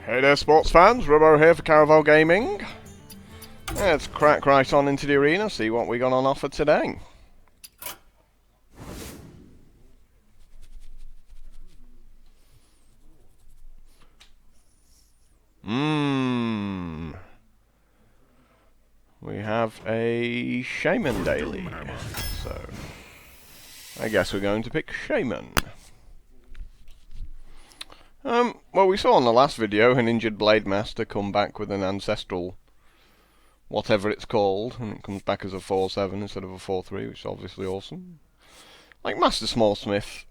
Hey there, sports fans. Robbo here for Caraval Gaming. Let's crack right on into the arena, see what we got on offer today. We have a Shaman daily, so I guess we're going to pick Shaman. Well, we saw in the last video an injured Blade Master come back with an ancestral whatever it's called, and it comes back as a 4-7 instead of a 4-3, which is obviously awesome. Like, Master Smallsmith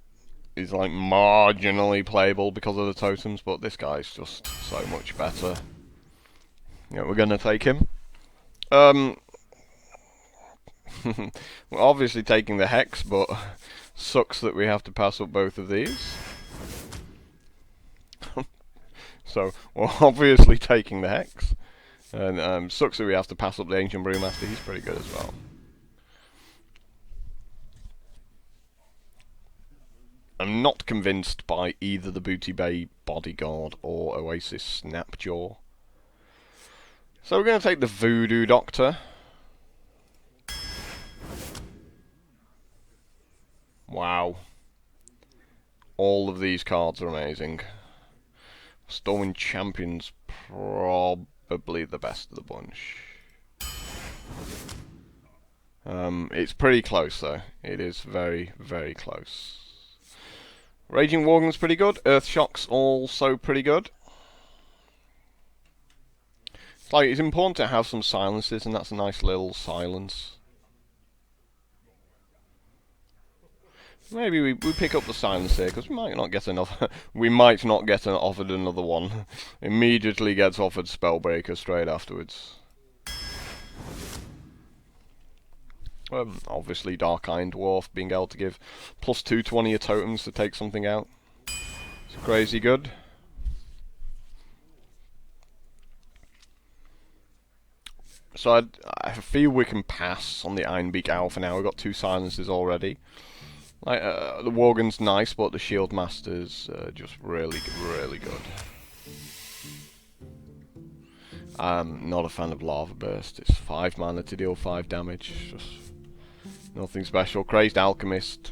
is like marginally playable because of the totems, but this guy's just so much better. Yeah, we're gonna take him. We're obviously taking the Hex, but sucks that we have to pass up both of these. So, we're obviously taking the Hex. And sucks that we have to pass up the Ancient Brewmaster, he's pretty good as well. I'm not convinced by either the Booty Bay Bodyguard or Oasis Snapjaw. So we're going to take the Voodoo Doctor. Wow. All of these cards are amazing. Stormwind Champion's probably the best of the bunch. It's pretty close though. It is very, very close. Raging Worgen's pretty good. Earthshock's also pretty good. It's like, it's important to have some silences, and that's a nice little silence. Maybe we pick up the silence here, because we might not get another. We might not get offered another one. Immediately gets offered Spellbreaker straight afterwards. Obviously, Dark Iron Dwarf being able to give +2 to one of your totems to take something out. It's crazy good. So I feel we can pass on the Ironbeak Owl for now. We've got 2 silences already. Like the Worgen's nice, but the Shield Master's just really, really good. I'm not a fan of Lava Burst. It's 5 mana to deal 5 damage. Just nothing special. Crazed Alchemist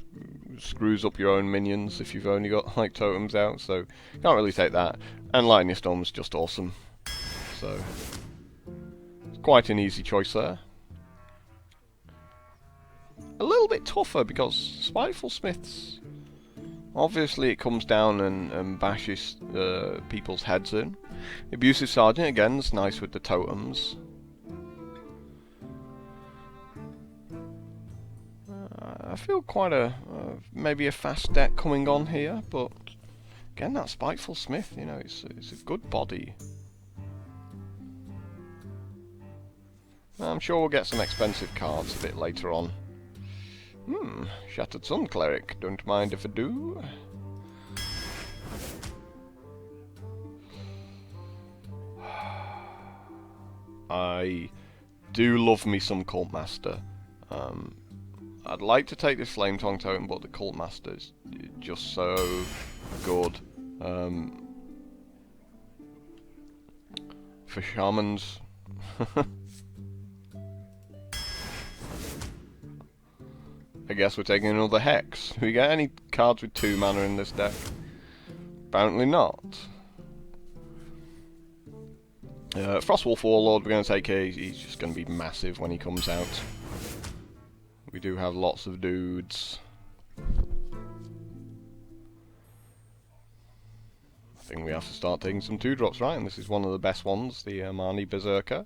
screws up your own minions if you've only got like totems out, so can't really take that. And Lightning Storm's just awesome. So it's quite an easy choice there. A little bit tougher because Spiteful Smiths, obviously it comes down and bashes people's heads in. Abusive Sergeant again is nice with the totems. I feel quite maybe a fast deck coming on here, but again that Spiteful Smith, you know, it's a good body. I'm sure we'll get some expensive cards a bit later on. Shattered Sun Cleric, don't mind if I do. I do love me some Cult Master. I'd like to take this Flame Tongue totem, but the Cult Master is just so good. For Shamans. I guess we're taking another Hex. Do we get any cards with 2 mana in this deck? Apparently not. Frostwolf Warlord we're going to take here. He's just going to be massive when he comes out. We do have lots of dudes. I think we have to start taking some 2-drops, right? And this is one of the best ones, the Marnie Berserker.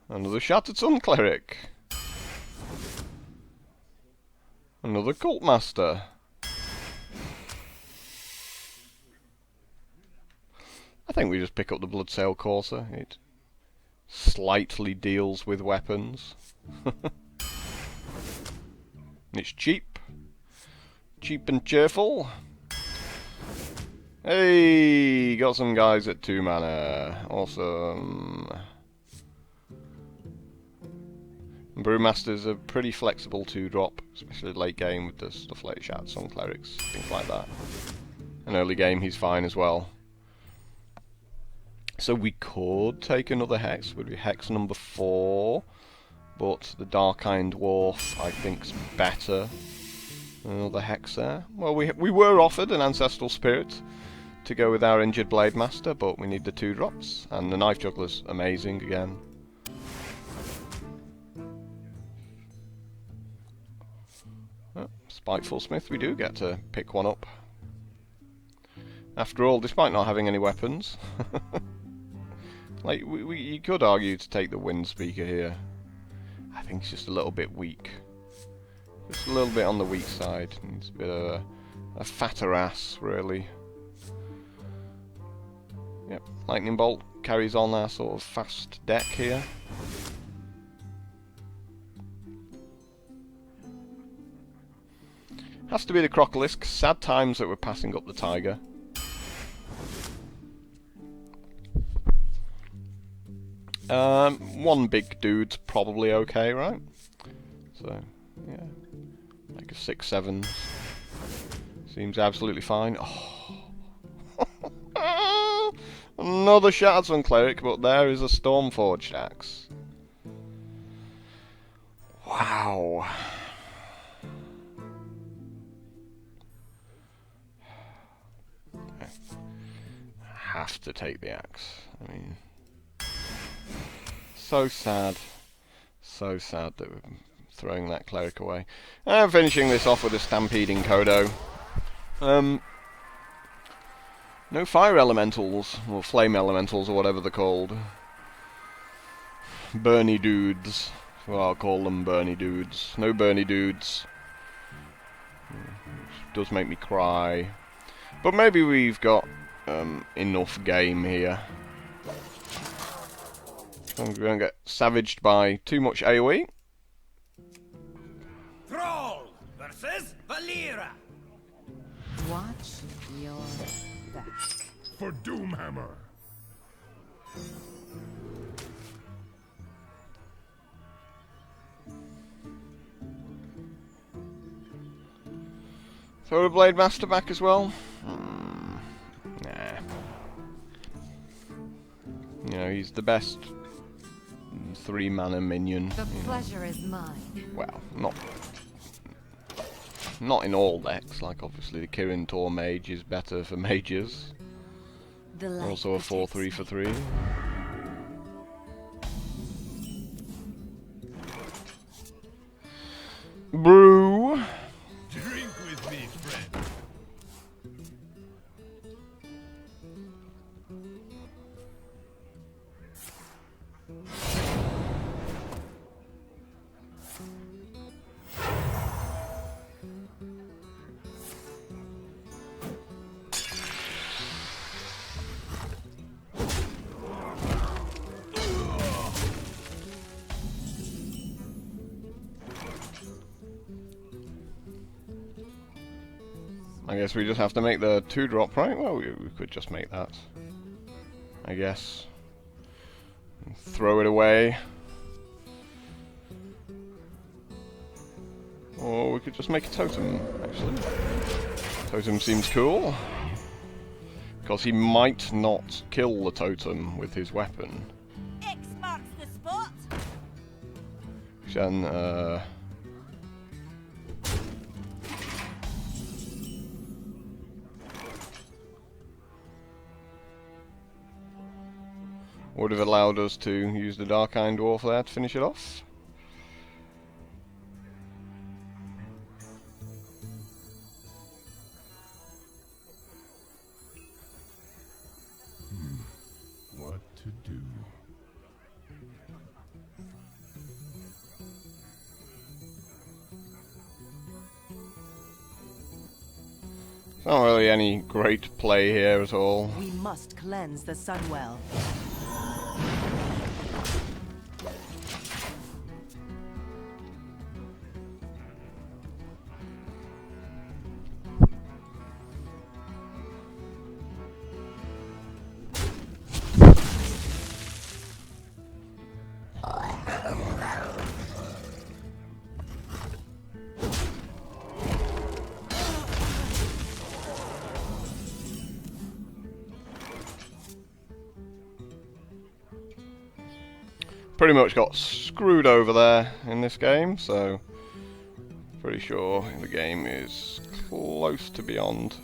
Another Shattered Sun Cleric. Another Cult Master. I think we just pick up the Bloodsail Courser. It slightly deals with weapons. It's cheap. Cheap and cheerful. Hey, got some guys at 2 mana. Awesome. Brewmasters are pretty flexible 2-drop, especially late game with the stuff like Shattered Sun Clerics, things like that. And early game he's fine as well. So we could take another hex, would be hex number 4, but the Dark-Iron Dwarf I think's better than another hex there. Well, we were offered an Ancestral Spirit to go with our Injured Blade Master, but we need the 2 drops, and the Knife Juggler's amazing again. Oh, Spiteful Smith, we do get to pick one up. After all, despite not having any weapons. Like, you could argue to take the Wind Speaker here. I think it's just a little bit weak. Just a little bit on the weak side. It's a bit of a fatter ass, really. Yep, Lightning Bolt carries on our sort of fast deck here. Has to be the Crocolisk. Sad times that we're passing up the Tiger. One big dude's probably okay, right? So, yeah. Like a 6/7 seems absolutely fine. Oh. Another Shattered Cleric, but there is a Stormforged Axe. Wow. I have to take the axe. I mean, so sad that we're throwing that cleric away. And finishing this off with a Stampeding Kodo. No fire elementals, or flame elementals, or whatever they're called. Burny dudes. Well, I'll call them Burny dudes. No Burny dudes. Which does make me cry. But maybe we've got enough game here. We're going to get savaged by too much AoE. Troll versus Valera. Watch your back. For Doomhammer. Throw the Blade Master back as well. Nah. You know, he's the best 3-mana minion. The pleasure is mine. Well, not in all decks. Like obviously the Kirin Tor Mage is better for mages. Also a 4/3 for 3. Brew. Drink with me, friend. I guess we just have to make the 2-drop, right? Well, we could just make that, I guess. And throw it away. Or we could just make a totem, actually. Totem seems cool. Because he might not kill the totem with his weapon. X marks the spot. Which then, would have allowed us to use the Dark-Iron Dwarf there to finish it off. What to do? It's not really any great play here at all. We must cleanse the Sunwell. pretty much got screwed over there in this game, so pretty sure the game is close to beyond.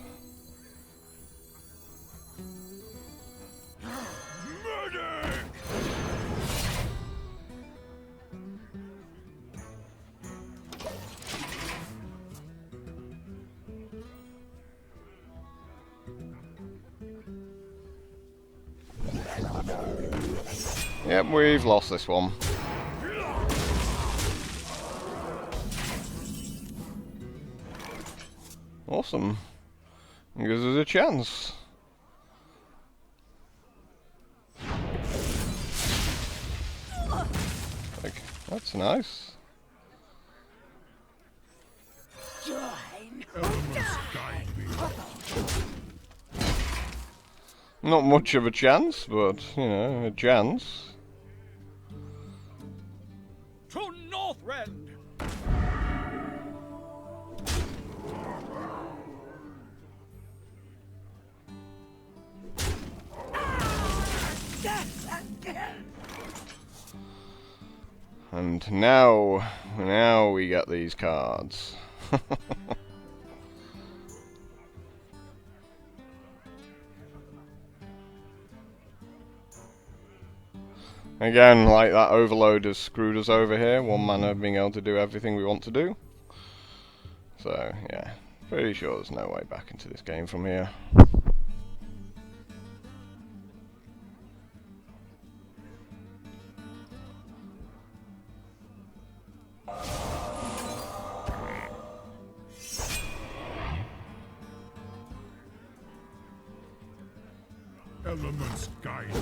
Yep, we've lost this one. Awesome. Gives us a chance. Like, that's nice. Not much of a chance, but, you know, a chance. To Northrend! And now we get these cards. Again, like that overload has screwed us over here, one mana being able to do everything we want to do. So, yeah, pretty sure there's no way back into this game from here. Elements guide me.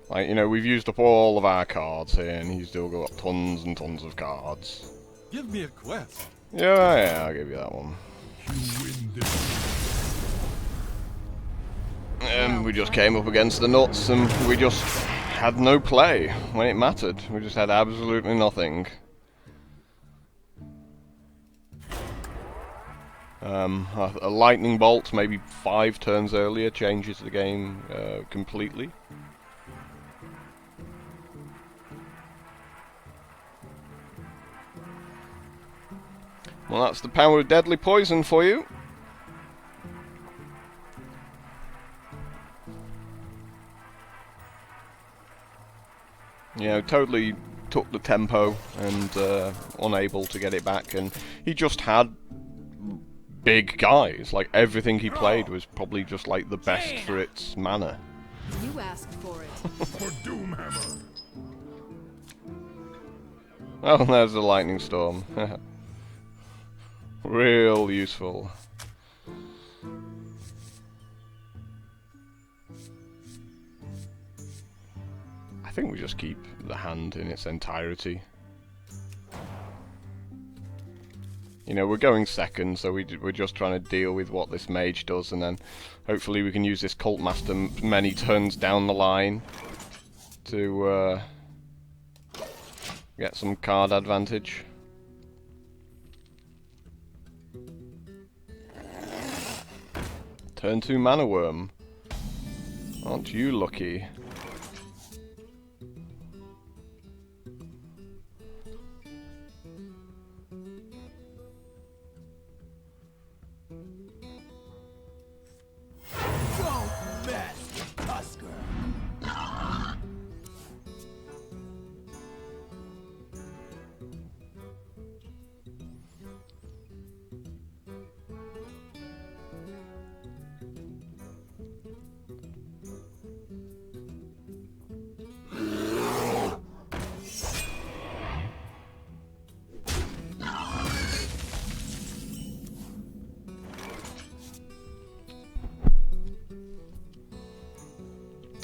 Like, you know, we've used up all of our cards here, and he's still got tons and tons of cards. Give me a quest. Yeah, I'll give you that one. You win this. And we just came up against the nuts, and we just had no play when it mattered. We just had absolutely nothing. A lightning bolt, maybe 5 turns earlier, changes the game completely. Well, that's the power of deadly poison for you. You know, totally took the tempo and unable to get it back, and he just had big guys. Like, everything he played was probably just like the best for its mana. You asked for it. For Doomhammer. Oh, there's the lightning storm. Real useful. I think we just keep the hand in its entirety. You know, we're going second, so we're just trying to deal with what this mage does, and then hopefully we can use this cult master many turns down the line to get some card advantage. Turn 2 mana worm. Aren't you lucky? Don't mess with Tusker!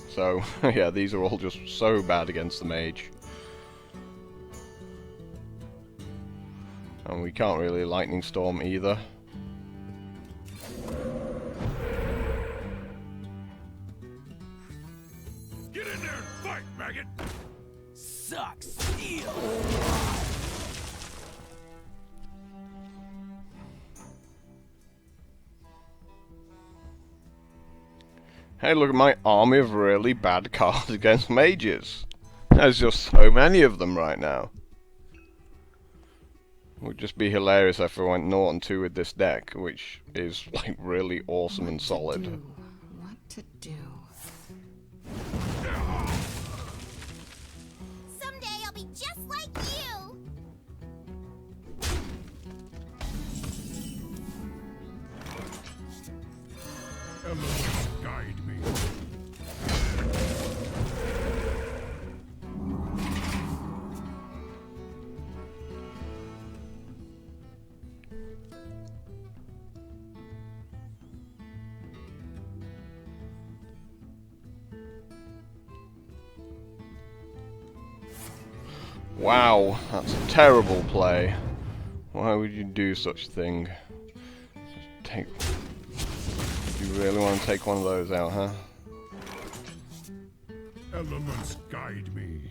So, yeah, these are all just so bad against the mage. And we can't really lightning storm either. Get in there and fight, maggot! Suck steel! Hey, look at my army of really bad cards against mages. There's just so many of them right now. It would just be hilarious if I went 0 and 2 with this deck, which is like really awesome and solid. What to do? Someday I'll be just like you. Elements guide me. Wow, that's a terrible play. Why would you do such a thing? Take... You really want to take one of those out, huh? Elements guide me.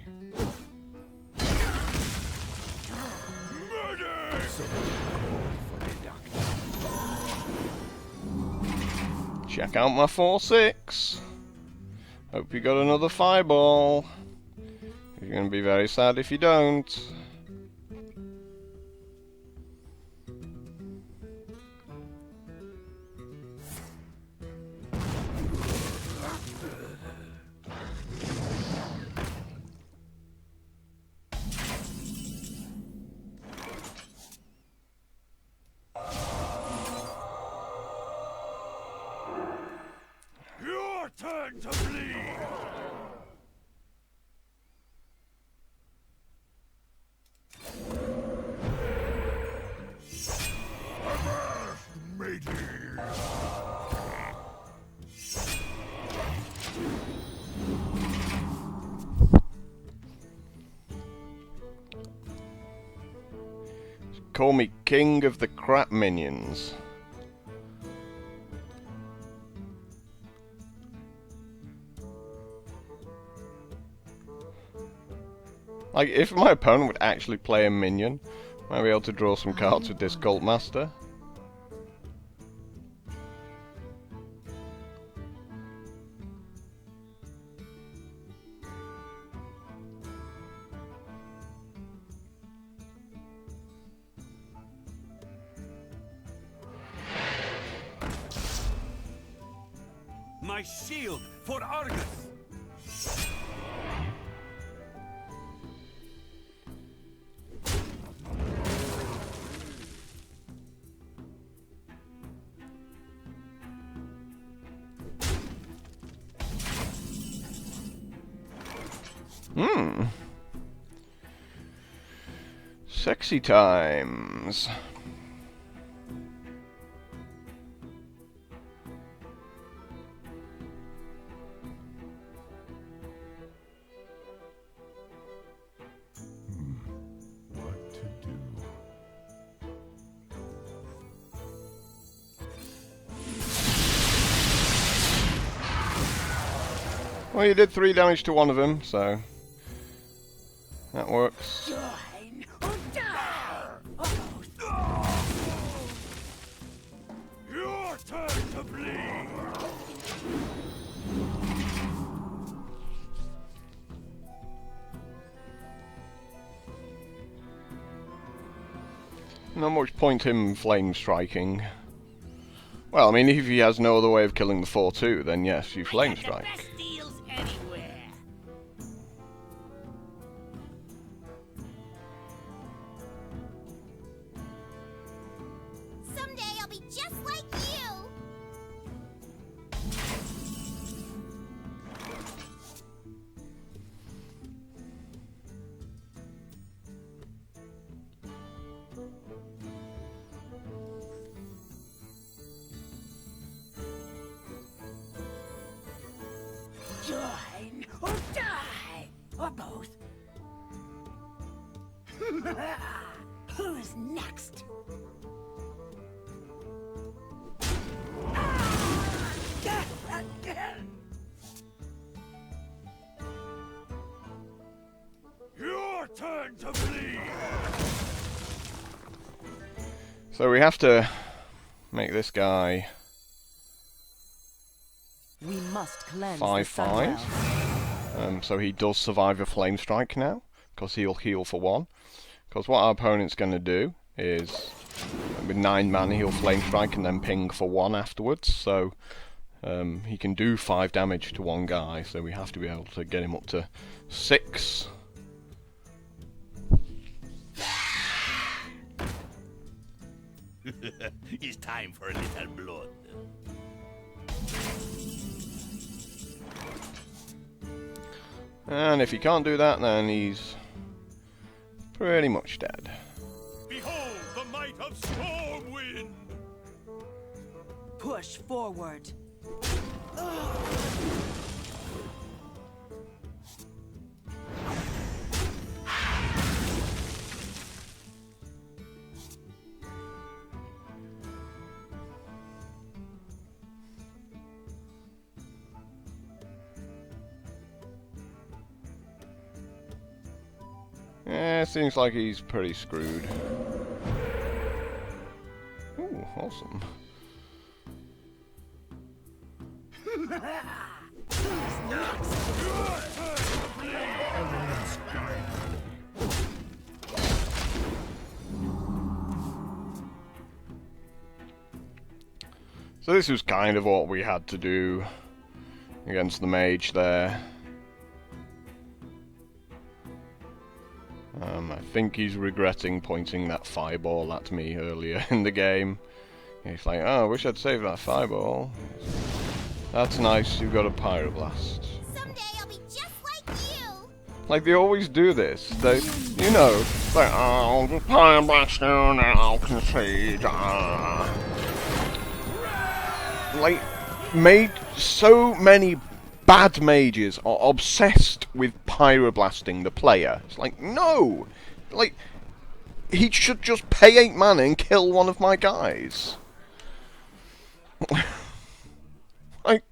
Check out my 4/6. Hope you got another fireball. You're going to be very sad if you don't. Your turn to bleed! Call me king of the crap minions. Like, if my opponent would actually play a minion, I might be able to draw some cards with this Cult Master. My shield for Argus! Sexy times. What to do? Well, you did 3 damage to one of them, so that works. Join or die. Your turn to bleed! Not much point him flame striking. Well, I mean, if he has no other way of killing the 4/2, then yes, you flame strike. Best deals anywhere. Someday I'll be just like you. Join or die, or both. Who's next? Your turn to bleed! So we have to make this guy We must must cleanse 5/5. the sunwell. So he does survive a flame strike now, because he'll heal for 1. Because what our opponent's going to do is, with 9 mana, he'll flame strike and then ping for 1 afterwards. So he can do 5 damage to one guy. So we have to be able to get him up to 6. It's time for a little blood. And if he can't do that, then he's pretty much dead. Behold the might of Stormwind! Push forward. Yeah, seems like he's pretty screwed. Ooh, awesome. Elements guide me. So this was kind of what we had to do against the mage there. I think he's regretting pointing that fireball at me earlier in the game. He's like, oh, I wish I'd saved that fireball. That's nice, you've got a pyroblast. Someday I'll be just like you. Like, they always do this. They, you know, like, oh, the pyroblast now, I'll concede. Like, so many bad mages are obsessed with pyroblasting the player. It's like, no! Like, he should just pay 8 mana and kill one of my guys. Like,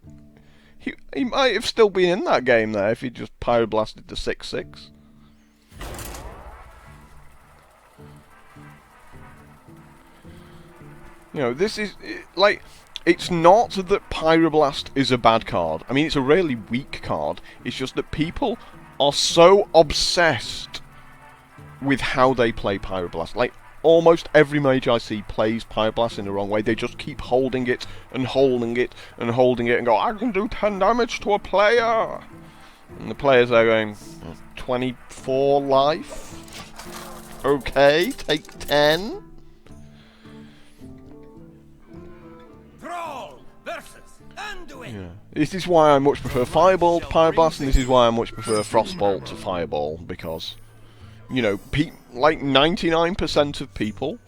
he might have still been in that game there if he just pyroblasted the 6/6. You know, this is, like, it's not that Pyroblast is a bad card. I mean, it's a really weak card. It's just that people are so obsessed with how they play Pyroblast. Like, almost every mage I see plays Pyroblast in the wrong way. They just keep holding it and holding it and holding it and go, I can do 10 damage to a player! And the players are going, 24 life? Okay, take 10? Thrall versus Anduin! Yeah. This is why I much prefer Fireball to Pyroblast, and this is why I much prefer Frostbolt to Fireball, because, you know, like 99% of people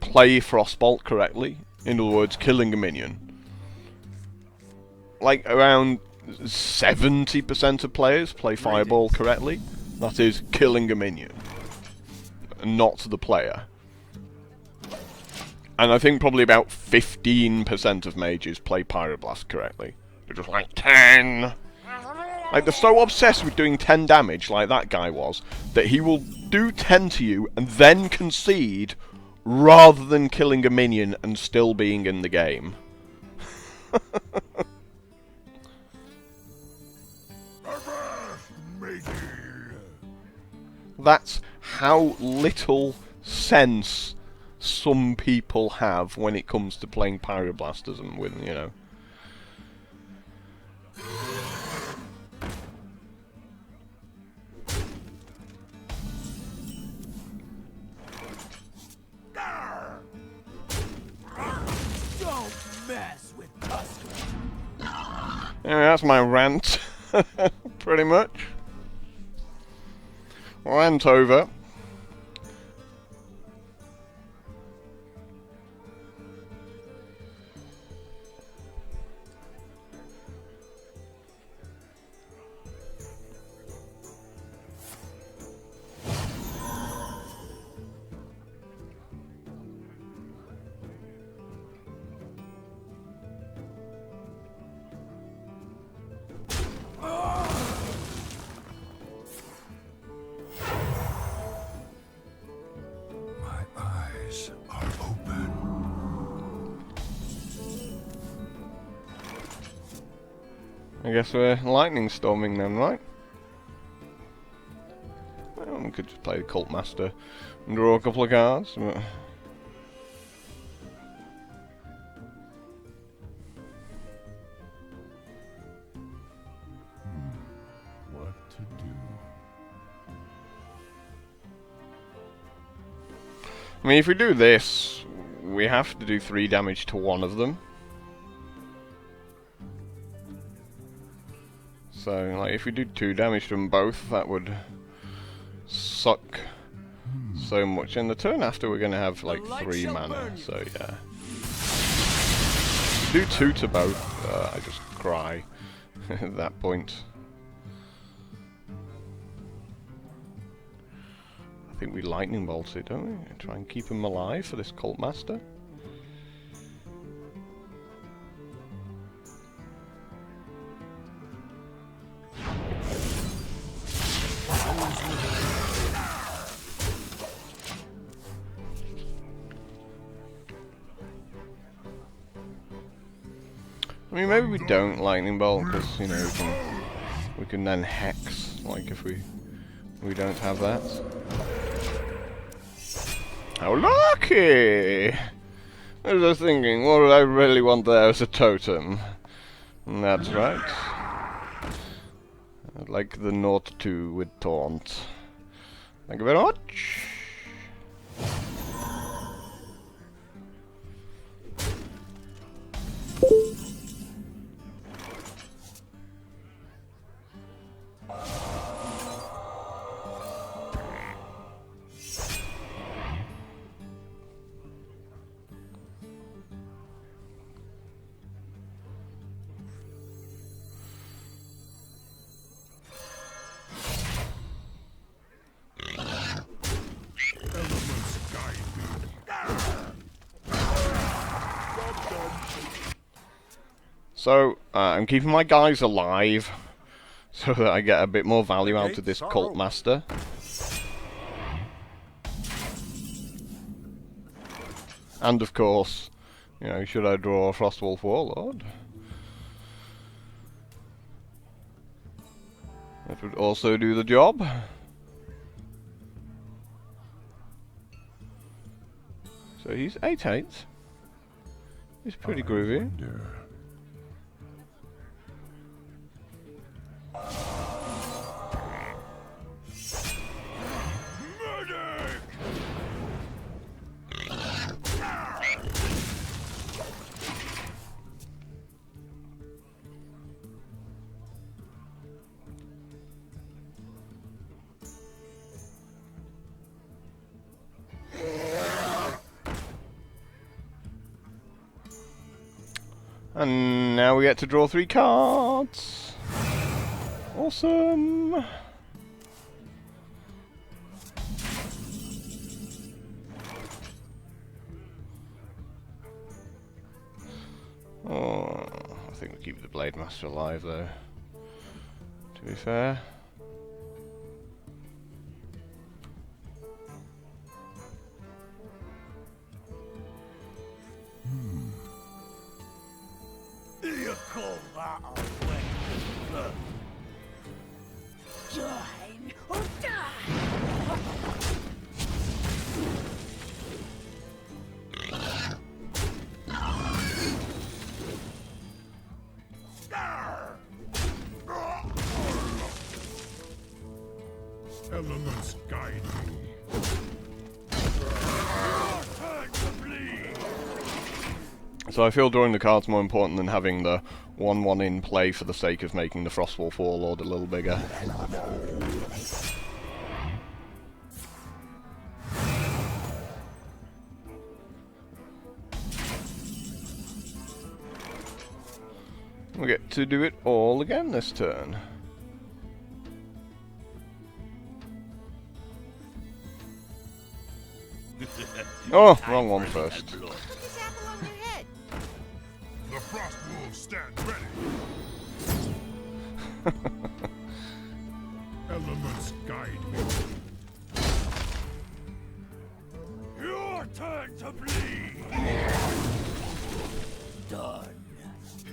play Frostbolt correctly. In other words, killing a minion. Like, around 70% of players play Fireball correctly. That is, killing a minion. Not the player. And I think probably about 15% of mages play Pyroblast correctly. They're just like, 10! Like, they're so obsessed with doing 10 damage, like that guy was, that he will do 10 to you and then concede, rather than killing a minion and still being in the game. That's how little sense some people have when it comes to playing Pyroblasters and with, you know. Don't mess with Tusker. Anyway, that's my rant, pretty much. Rant over. I guess we're lightning storming then, right? Well, we could just play the Cult Master and draw a couple of cards. But What to do? I mean, if we do this, we have to do 3 damage to one of them. So, like, if we do 2 damage to them both, that would suck so much. And the turn after, we're going to have, like, 3 mana, so yeah. Do 2 to both, I just cry at that point. I think we lightning bolt it, don't we? Try and keep him alive for this Cult Master. I mean, maybe we don't lightning bolt because, you know, we can then hex, like if we don't have that. How lucky! I was just thinking, what would I really want there as a totem? And that's right. I'd like the 0-2 with taunt. Thank you very much. So, I'm keeping my guys alive so that I get a bit more value out of this Cult Master. And of course, you know, should I draw a Frostwolf Warlord? That would also do the job. So he's 8/8. He's pretty groovy. And now we get to draw 3 cards. Awesome. Oh, I think we keep the Blade Master alive though, to be fair. You call that a win? Join or die! Elements guide me. So I feel drawing the card's more important than having the 1/1 in play for the sake of making the Frostwolf Warlord a little bigger. We get to do it all again this turn. Oh, wrong one first. Put this apple on their head. The frost wolves stand ready. Elements guide me. Your turn to bleed. Done.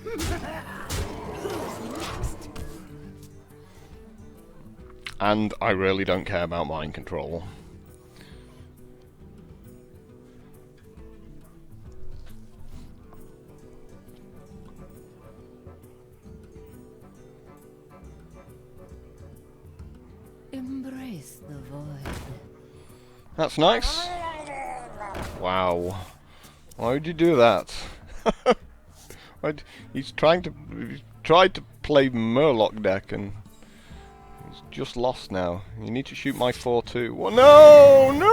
Who's next? and I really don't care about mind control. Embrace the void. That's nice. Wow. Why would you do that? He's tried to play Murloc deck and he's just lost now. You need to shoot my 4-2. Well, no! No!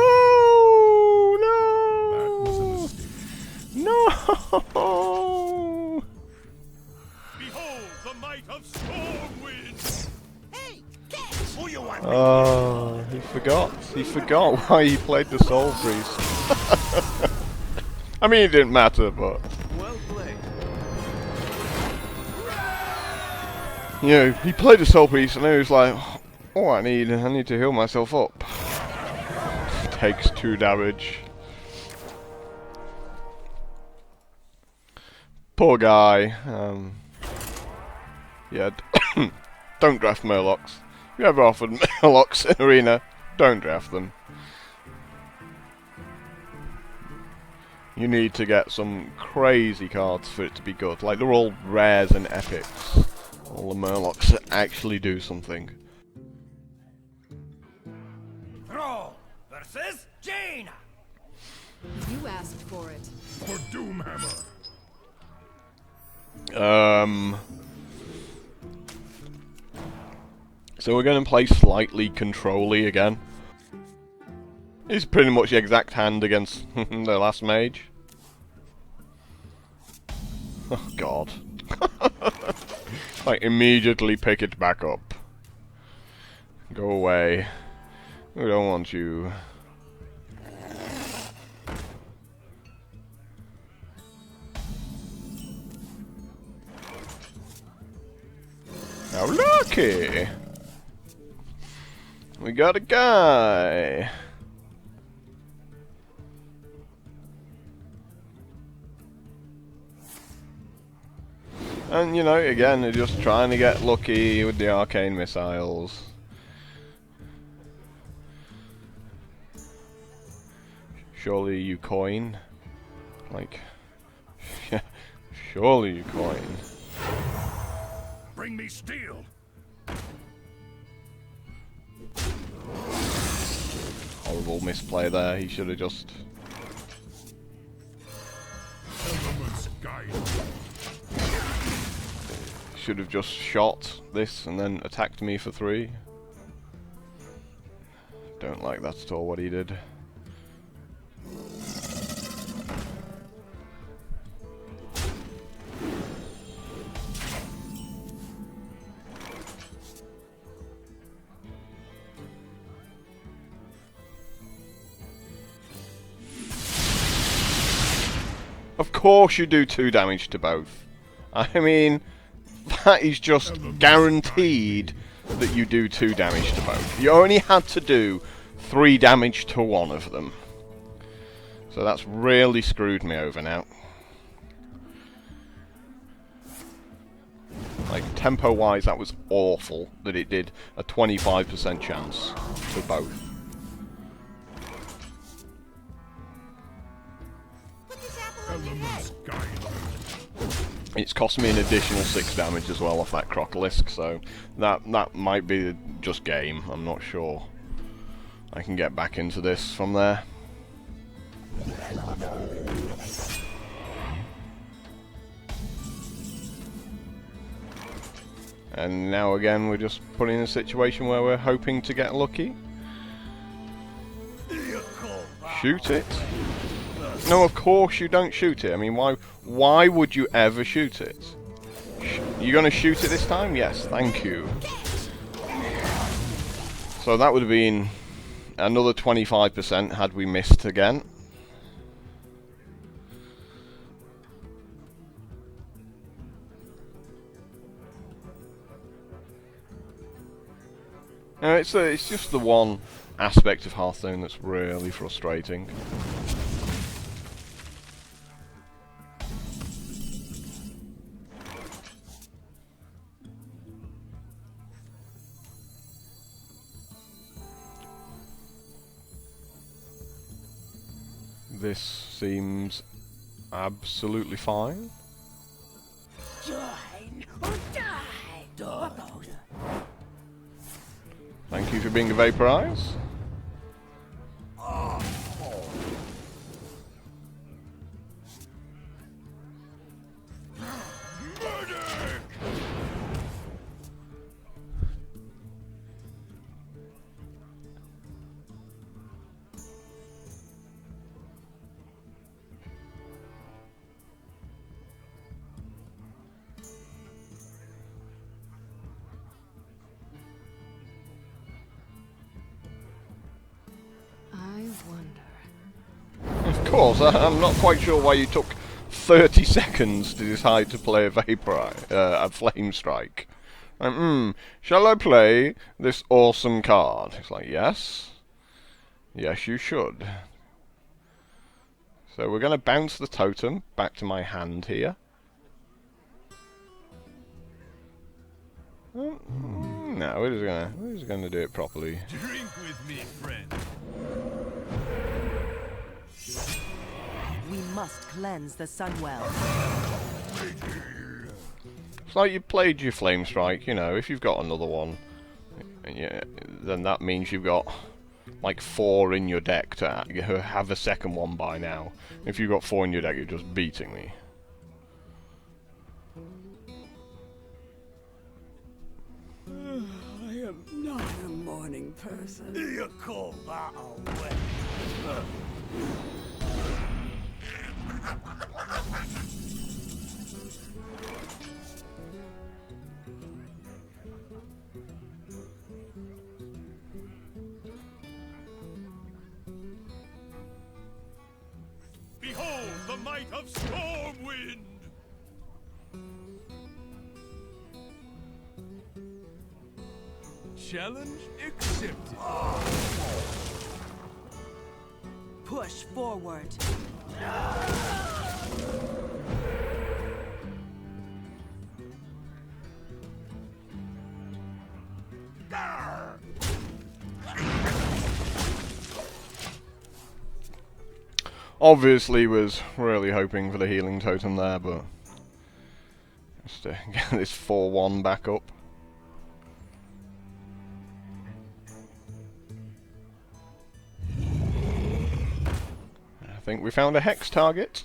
Behold the might of Stormwind! Hey, catch! Who you want? Oh, he forgot. He forgot why he played the Soul Priest. I mean, it didn't matter, but... Well played. You know, he played the Soul Priest and then he was like, oh, I need to heal myself up. Takes 2 damage. Poor guy. Yeah, don't draft Murlocs. If you ever offered Murlocs in Arena, don't draft them. You need to get some crazy cards for it to be good. Like, they're all rares and epics. All the Murlocs that actually do something. Thrall versus Jaina! You asked for it. For Doomhammer! So we're going to play slightly control-y again. It's pretty much the exact hand against the last mage. Oh god. Like, immediately pick it back up. Go away. We don't want you. How lucky! We got a guy! And, you know, again, they're just trying to get lucky with the arcane missiles. Surely you coin? Like, surely you coin. Bring me steel! Horrible misplay there, he should have just... Element's guide. Should have just shot this and then attacked me for 3. Don't like that at all, what he did. Of course you do 2 damage to both. I mean, that is just guaranteed that you do 2 damage to both. You only had to do 3 damage to one of them. So that's really screwed me over now. Like, tempo-wise, that was awful that it did a 25% chance to both. Put this apple on your head! Element's guide. It's cost me an additional 6 damage as well off that Crocolisk, so that might be just game. I'm not sure. I can get back into this from there. And now again we're just put in a situation where we're hoping to get lucky. You call that? Shoot it. No, of course you don't shoot it. I mean, why would you ever shoot it? You gonna shoot it this time? Yes, thank you. So that would have been another 25% had we missed again. It's just the one aspect of Hearthstone that's really frustrating. this seems absolutely fine. Join or die. Thank you for being a vaporize. I wonder. Of course, I'm not quite sure why you took 30 seconds to decide to play a a flame strike. Shall I play this awesome card? It's like, yes. Yes, you should. So we're going to bounce the totem back to my hand here. No, we're just gonna do it properly. Drink with me, friend. We must cleanse the Sunwell. It's like you played your flame strike, you know, if you've got another one, yeah, then that means you've got like 4 in your deck to have a second one by now. If you've got 4 in your deck, you're just beating me. I am not a morning person. You call that a win? Behold the might of Stormwind! Challenge accepted. Push forward. Obviously was really hoping for the healing totem there, but just to get this 4-1 back up. I think we found a hex target.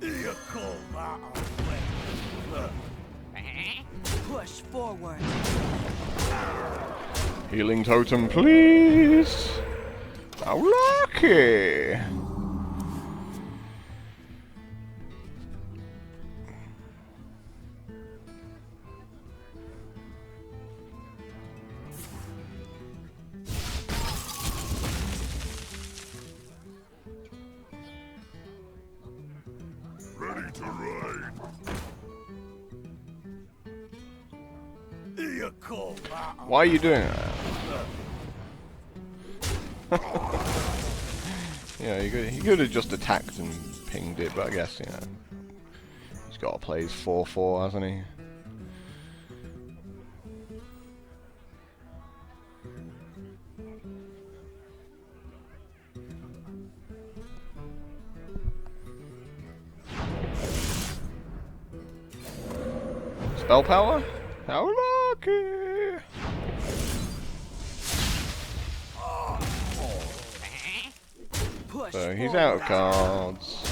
You call that a win? Push forward. Healing totem, please. How lucky! Ready to ride. You call that a Why are you doing that? Yeah, he could have just attacked and pinged it, but I guess, you know, he's got to play his 4-4, hasn't he? Spell power? How lucky! Push So he's forward. out of cards.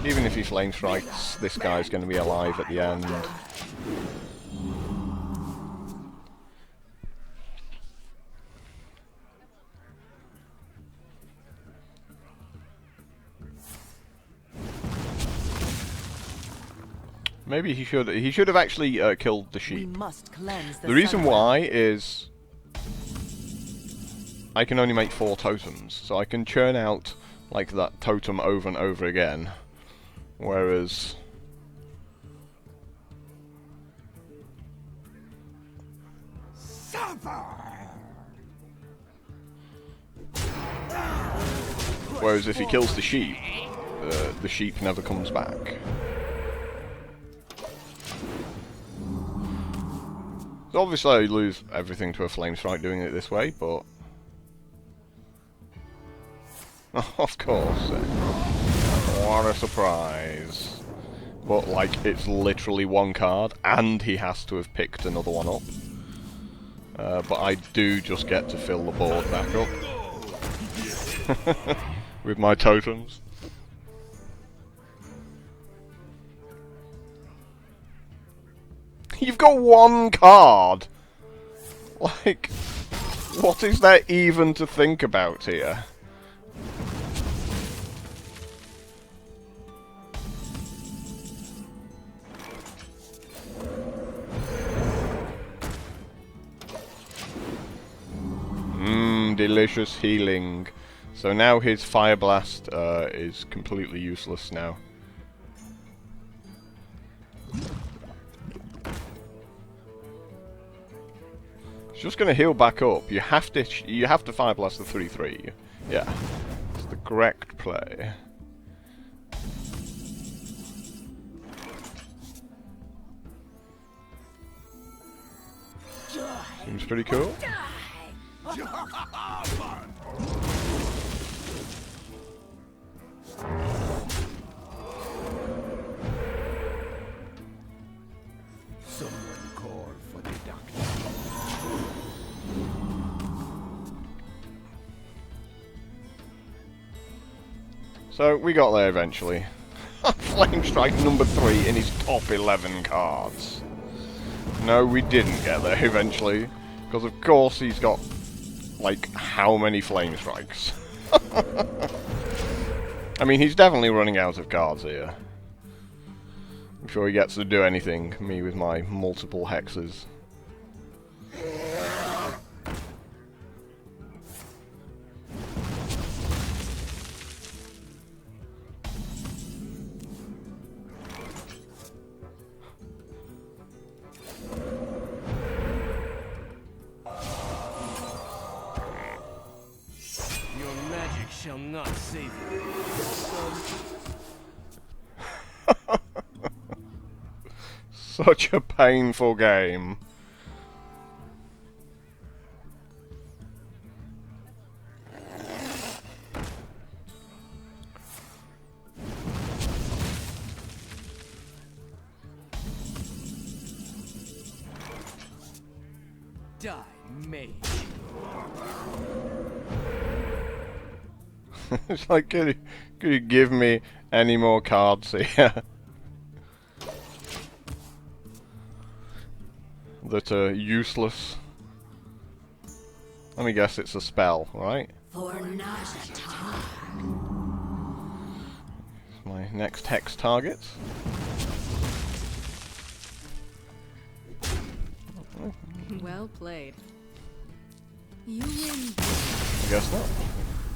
Even if he flame strikes, this guy's going to be alive at the end. Maybe he should have actually killed the We sheep. must cleanse the The reason Sunwell. why is I can only make 4 totems, so I can churn out like that totem over and over again, whereas Whereas if he kills the sheep never comes back. So obviously I lose everything to a flame strike doing it this way, but of course, what a surprise. But like, it's literally one card, and he has to have picked another one up. But I do just get to fill the board back up with my totems. You've got one card! Like, what is there even to think about here? Delicious healing. So now his Fire Blast is completely useless now. It's just going to heal back up. You have to Fire Blast the 3/3. Yeah, it's the correct play. Seems pretty cool. Someone call for the doctor. So we got there eventually. Flame Strike number 3 in his top 11 cards. No, we didn't get there eventually, because of course he's got, like, how many Flame Strikes? I mean, he's definitely running out of cards here. I'm sure he gets to do anything, me with my multiple hexes. Shall not save you. Such a painful game. Die, mage. It's like, could you give me any more cards here that are useless? Let me guess, it's a spell, right? It's my next hex target. Well played. You win. I guess not.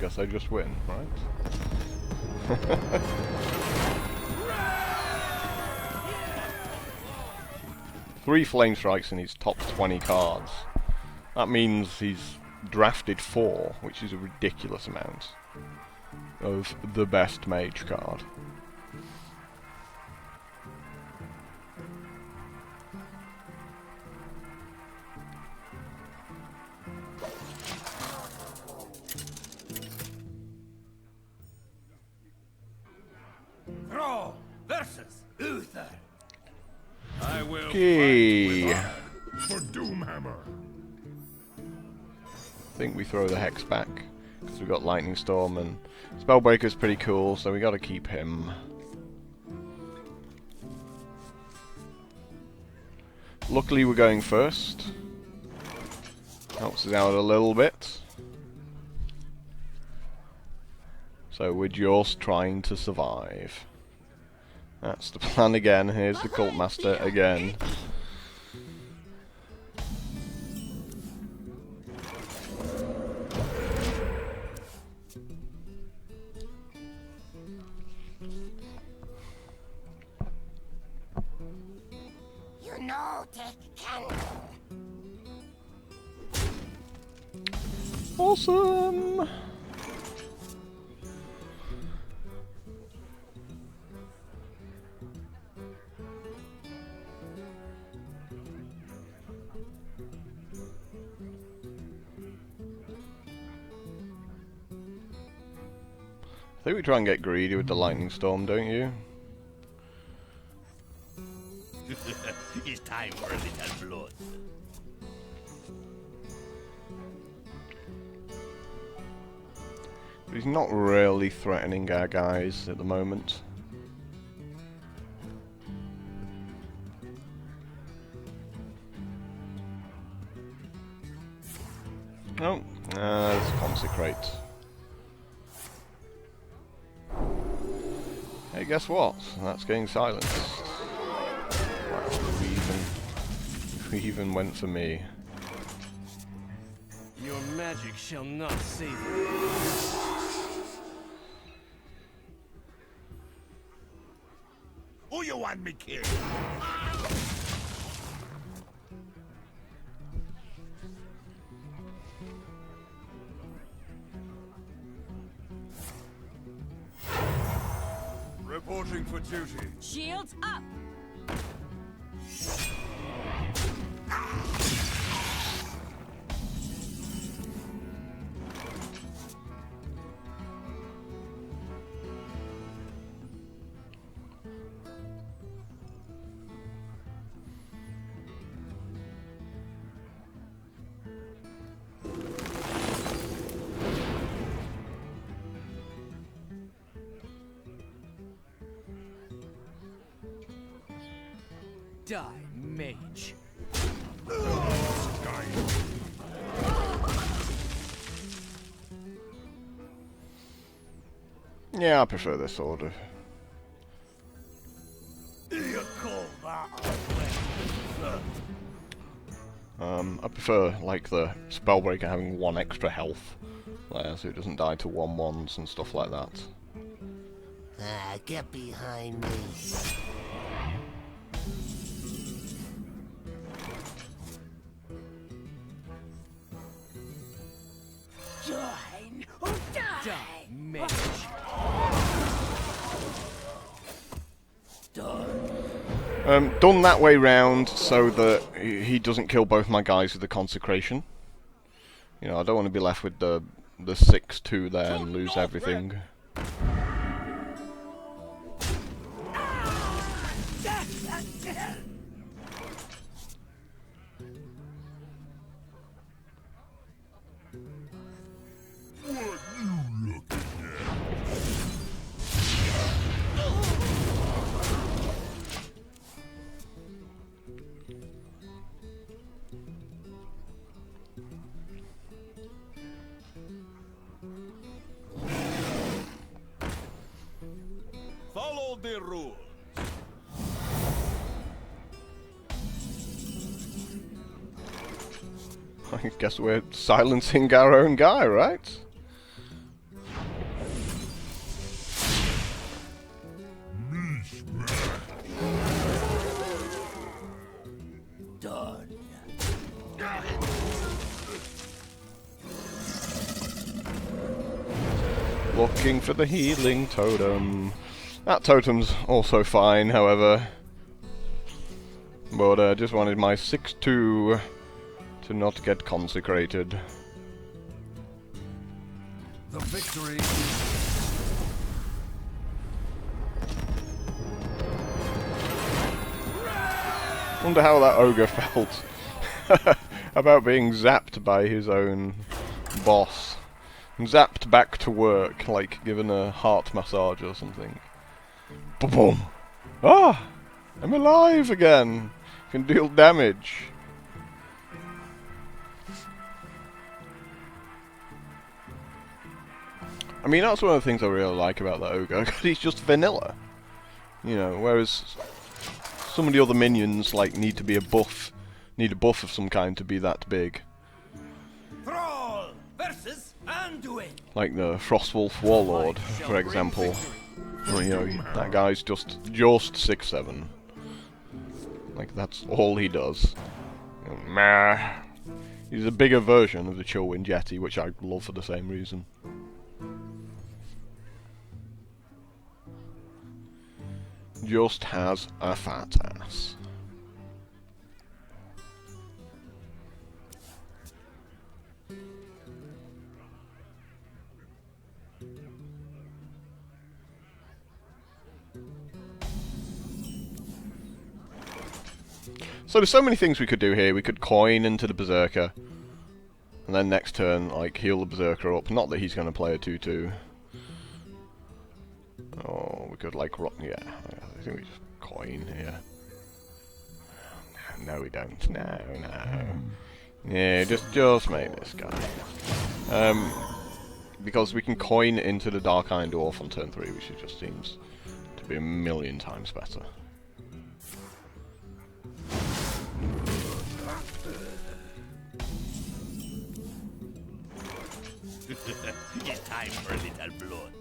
Guess I just win, right? 3 Flame Strikes in his top 20 cards. That means he's drafted 4, which is a ridiculous amount of the best mage card. Throw versus Uther. I will Okay. fight for Doomhammer. I think we throw the hex back because we've got Lightning Storm, and Spellbreaker's pretty cool, so we got to keep him. Luckily we're going first. Helps us out a little bit. So we're just trying to survive. That's the plan again. Here's the Cult Master again. You know, take candle. Awesome! think we try and get greedy with the lightning storm, don't you? It's time for a little blood. But he's not really threatening our guys at the moment. Oh, let's consecrate. Hey, guess what? That's getting silenced. We even went for me. Your magic shall not save you. Who you want me kill? Reporting for duty. Shields up! Die, mage. Yeah, I prefer this order. You call that I prefer, like, the Spellbreaker having 1 extra health there, so it doesn't die to 1/1s and stuff like that. Get behind me. Join or die. Die, mage. Done that way round so that he doesn't kill both my guys with the consecration. You know, I don't want to be left with the 6-2 there and lose everything. Follow the rules. I guess we're silencing our own guy, right? Done. Looking for the healing totem. That totem's also fine, however. But I just wanted my 6-2 to not get consecrated. The victory. Wonder how that ogre felt about being zapped by his own boss. Zapped back to work, like given a heart massage or something. Boom! Ah! I'm alive again! Can deal damage. I mean, that's one of the things I really like about that ogre, because he's just vanilla. You know, whereas some of the other minions, like, need a buff of some kind to be that big. Thrall versus Anduin. Like the Frostwolf Warlord, for example. Well, you know, that guy's just 6-7. Like, that's all he does. Meh. He's a bigger version of the Chillwind Yeti, which I love for the same reason. Just has a fat ass. So there's so many things we could do here. We could coin into the Berserker, and then next turn, like, heal the Berserker up. Not that he's going to play a 2/2. Oh, we could, like, yeah, I think we just coin here. No, we don't. No. Yeah, just make this guy. Because we can coin into the Dark Iron Dwarf on turn 3, which just seems to be a million times better. It's time for a little blood.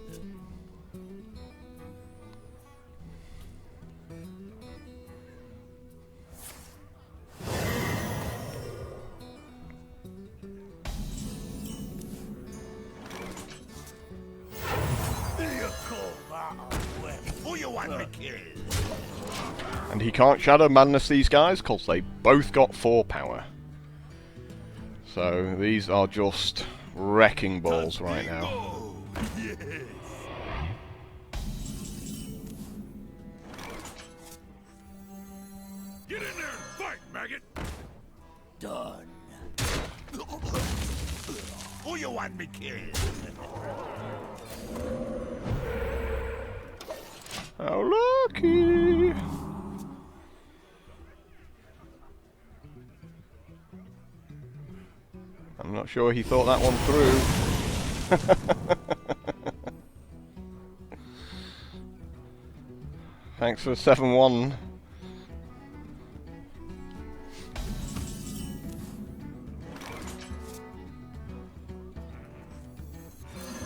Who you want me killed? And he can't Shadow Madness these guys, because they both got 4 power. So these are just wrecking balls right now. Yes. Get in there and fight, maggot! Done. Who you want me killed? How lucky! I'm not sure he thought that one through. Thanks for 7-1.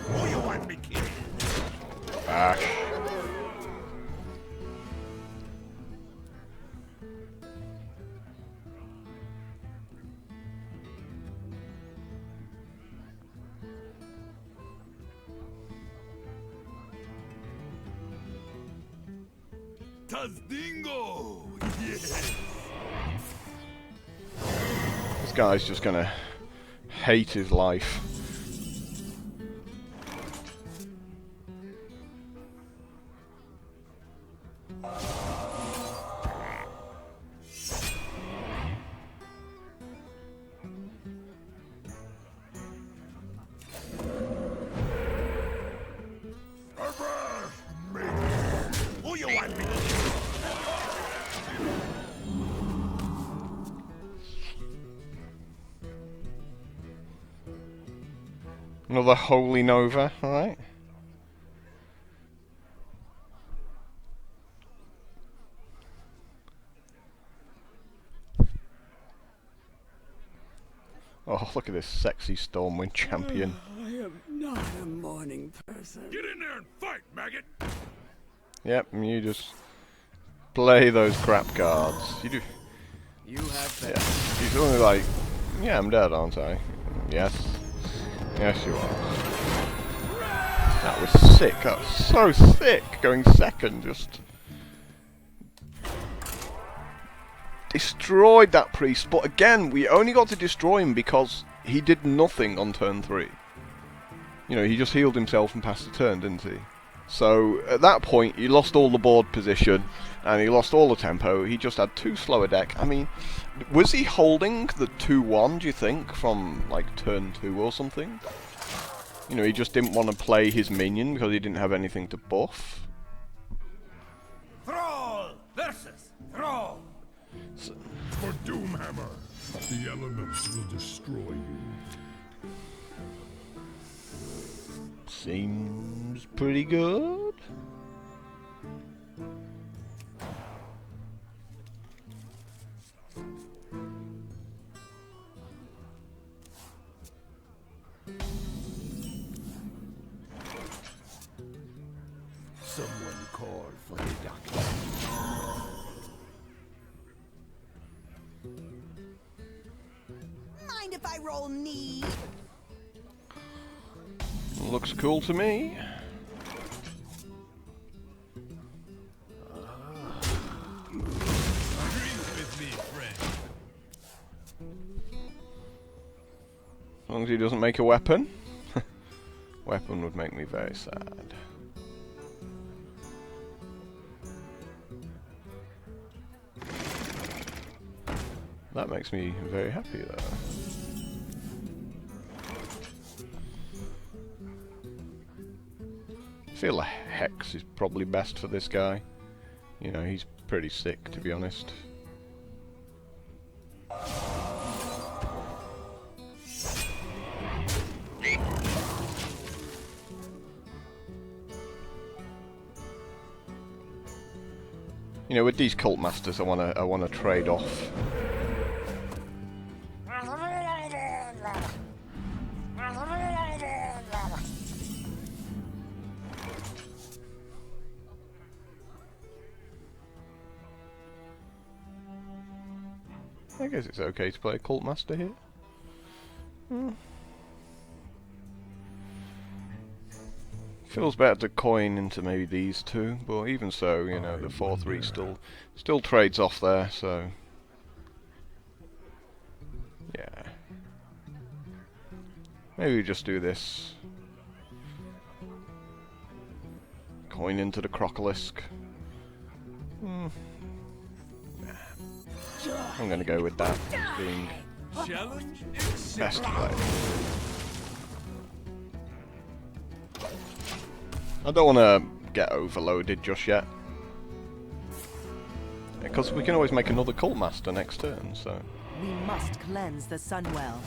Who you want me killed? Bash. Tazdingo! Yes! This guy's just gonna hate his life. Who you want me Another Holy Nova, alright. Oh, look at this sexy Stormwind champion. I am not a morning person. Get in there and fight, maggot! Yep, and you just play those crap cards. You do. You have Yeah. He's only like, yeah, I'm dead, aren't I? Yes. Yes, you are. That was sick. That was so sick. Going second, just destroyed that priest. But again, we only got to destroy him because he did nothing on turn 3. You know, he just healed himself and passed the turn, didn't he? So at that point, he lost all the board position and he lost all the tempo. He just had 2 slower deck. I mean, was he holding the 2-1, do you think, from like turn 2 or something? You know, he just didn't want to play his minion because he didn't have anything to buff. Thrall versus Thrall. For Doomhammer, the elements will destroy you. Seems pretty good. Someone call for the doctor. Mind if I roll knee? Looks cool to me. With me, friend. As long as he doesn't make a weapon. Weapon would make me very sad. That makes me very happy though. I feel a Hex is probably best for this guy. You know, he's pretty sick, to be honest. You know, with these cult masters, I wanna trade off. I guess it's okay to play a cult master here. Feels better to coin into maybe these two, but even so, you know, the 4/3 still trades off there, so yeah. Maybe we just do this. Coin into the Crocolisk. I'm gonna go with that as being Challenge best play. I don't want to get overloaded just yet, because we can always make another cult master next turn. So We must cleanse the Sunwell.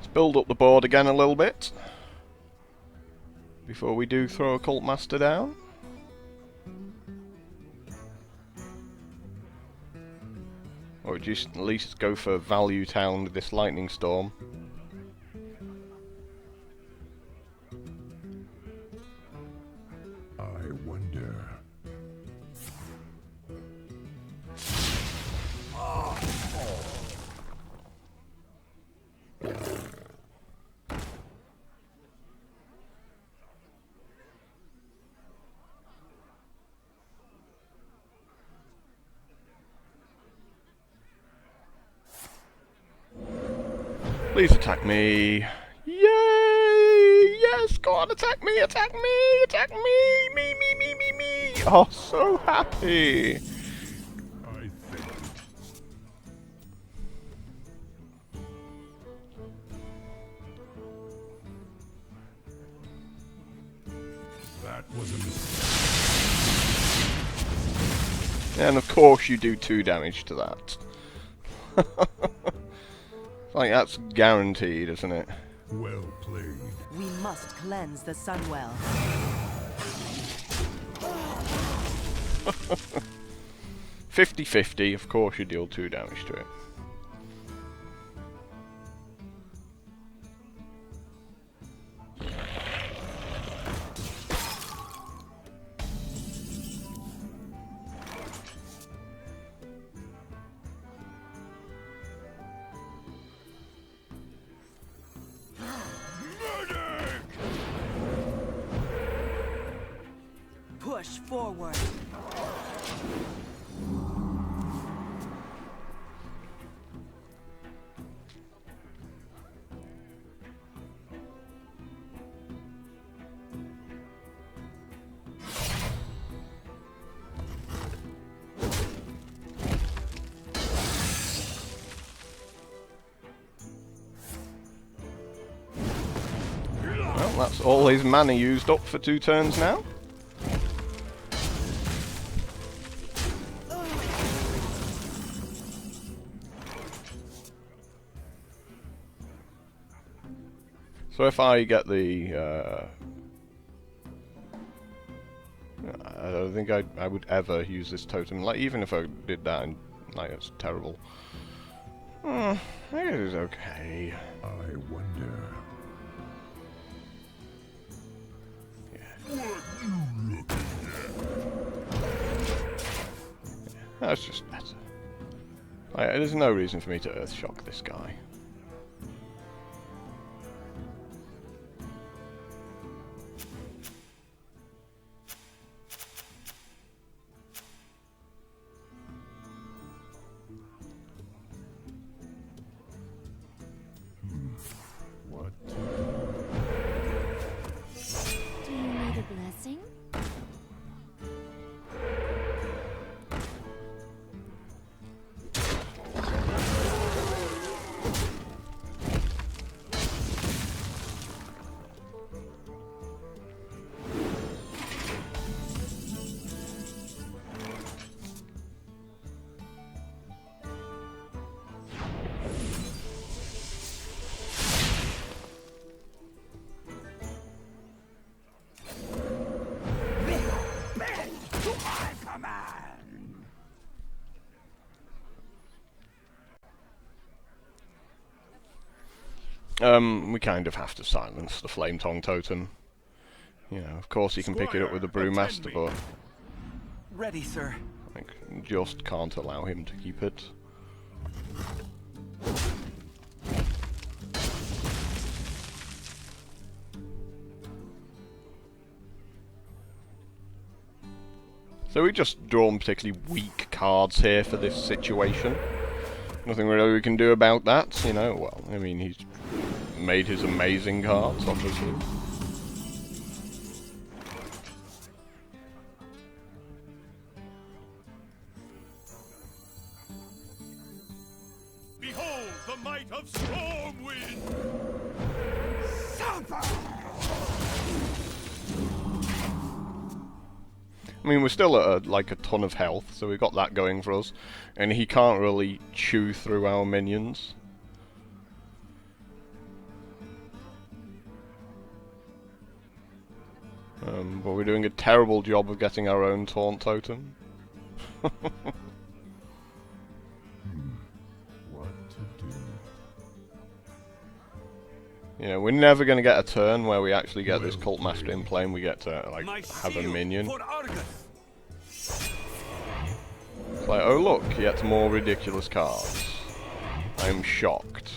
let's build up the board again a little bit before we do throw a cult master down. Or just at least go for value town with this lightning storm. I wonder. Please attack me. Yay! Yes, go on, attack me, attack me, attack me! Me. Oh, so happy! I think that was a mistake. And of course you do 2 damage to that. Like, that's guaranteed, isn't it? Well played. We must cleanse the Sunwell. 50-50, of course you deal 2 damage to it. Push forward. Well, that's all his mana used up for 2 turns now. So if I get the, I don't think I would ever use this totem. Like, even if I did that, and like, it's terrible. It is okay. I wonder. That's just better. Like, there's no reason for me to Earth Shock this guy. dancing? We kind of have to silence the Flame Tongue Totem. You know, of course you can pick it up with the Brewmaster, but Ready, sir. like, just can't allow him to keep it. So we just drawn particularly weak cards here for this situation. Nothing really we can do about that, you know. Well, I mean, he's made his amazing cards, obviously. Behold the might of Stormwind! I mean, we're still at like a ton of health, so we've got that going for us. And he can't really chew through our minions. But we're doing a terrible job of getting our own Taunt Totem. What to do? You know, we're never going to get a turn where we actually get this Cult Master in play and we get to, like, My have a shield minion. for Argus. It's like, oh look, yet more ridiculous cards. I'm shocked.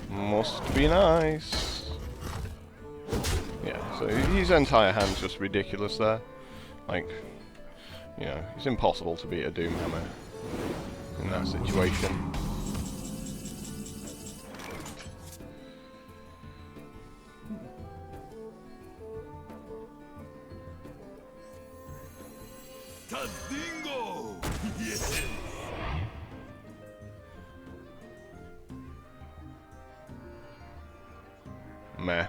Must be nice. Yeah, so his entire hand's just ridiculous there. Like, you know, it's impossible to beat a Doomhammer in that situation. Tadingo! Yes! Meh.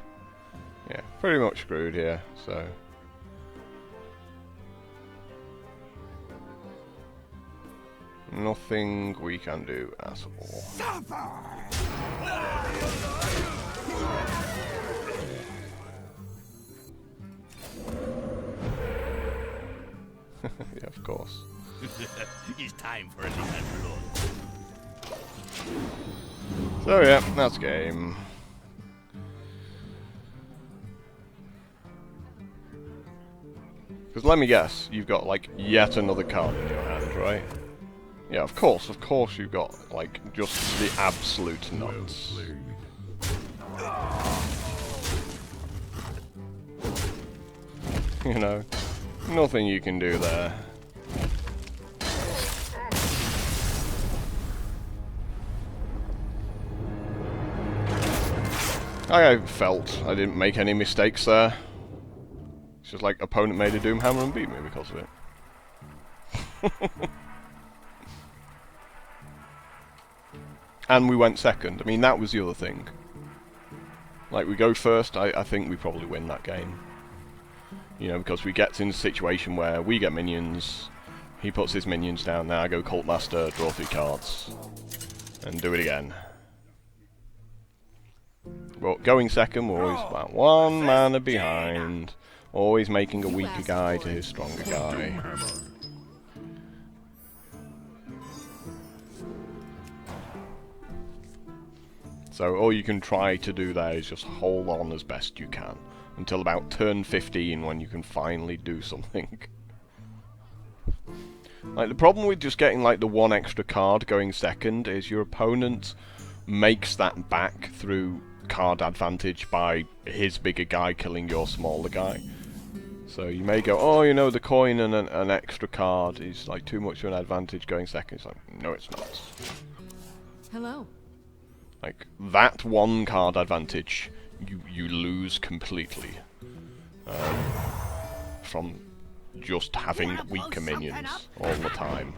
Yeah, pretty much screwed here, so... nothing we can do at all. Yeah, of course. It's time for a little blood. So yeah, that's game. Because let me guess, you've got like yet another card in your hand, right? Yeah, of course you've got like just the absolute nuts. You know, nothing you can do there. I felt I didn't make any mistakes there. It's just like opponent made a Doomhammer and beat me because of it. And we went second. I mean, that was the other thing. Like, we go first, I think we probably win that game. You know, because we get in a situation where we get minions, he puts his minions down, now I go Cult Master, draw 3 cards, and do it again. But going second, we're always about 1 mana behind. Always making a weaker guy to his stronger guy. So all you can try to do there is just hold on as best you can. Until about turn 15 when you can finally do something. Like, the problem with just getting like the 1 extra card going second is your opponent makes that back through card advantage by his bigger guy killing your smaller guy. So you may go, oh, you know, the coin and an extra card is like too much of an advantage going second. It's like, no, it's not. Hello. Like, that one card advantage, you lose completely. From just having weaker minions all the time.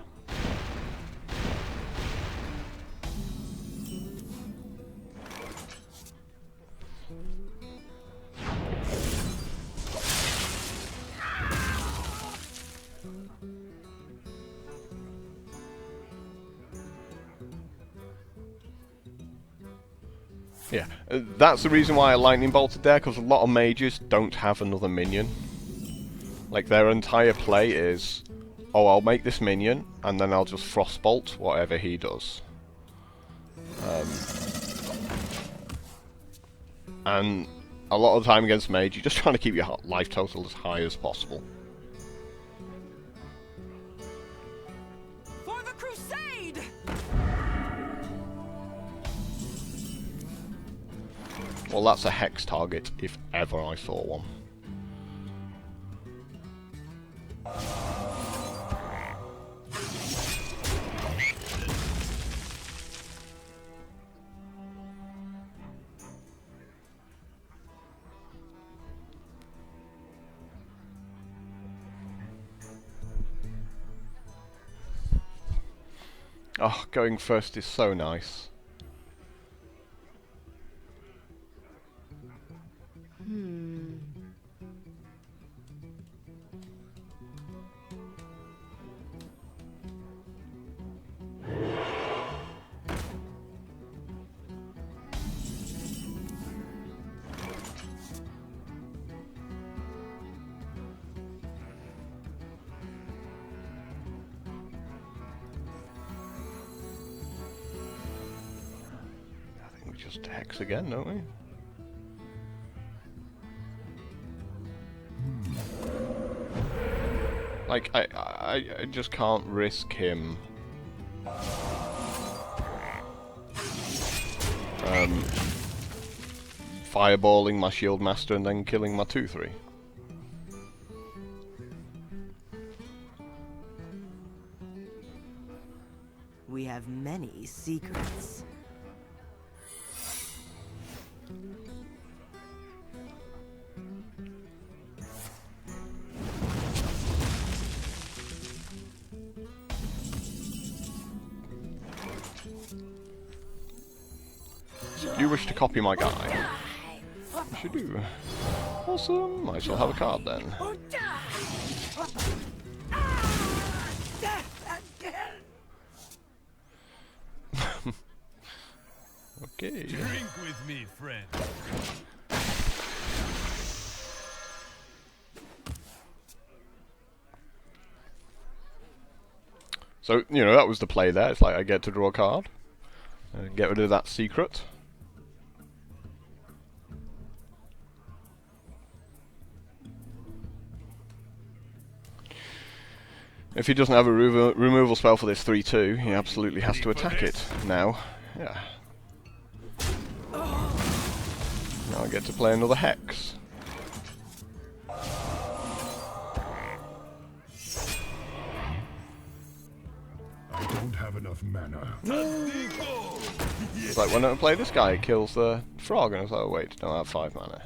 Yeah, that's the reason why I lightning bolted there, because a lot of mages don't have another minion. Like, their entire play is, oh, I'll make this minion, and then I'll just frostbolt whatever he does. And a lot of the time against mage, you're just trying to keep your life total as high as possible. For the crusade! Well, that's a hex target, if ever I saw one. Oh, going first is so nice. Just hex again, don't we? Like, I just can't risk him fireballing my shield master and then killing my 2/3. We have many secrets. Do you wish to copy my guy? Yes, you do. Awesome. I shall have a card then. Or die! Death again! Okay. Drink with me, friend. So, you know, that was the play there. It's like I get to draw a card. Get rid of that secret. If he doesn't have a removal spell for this 3/2, he absolutely has to attack it now. Yeah. Now I get to play another hex. I don't have enough mana. It's like, when I play this guy, it kills the frog, and I was like, oh wait, no, I have 5 mana.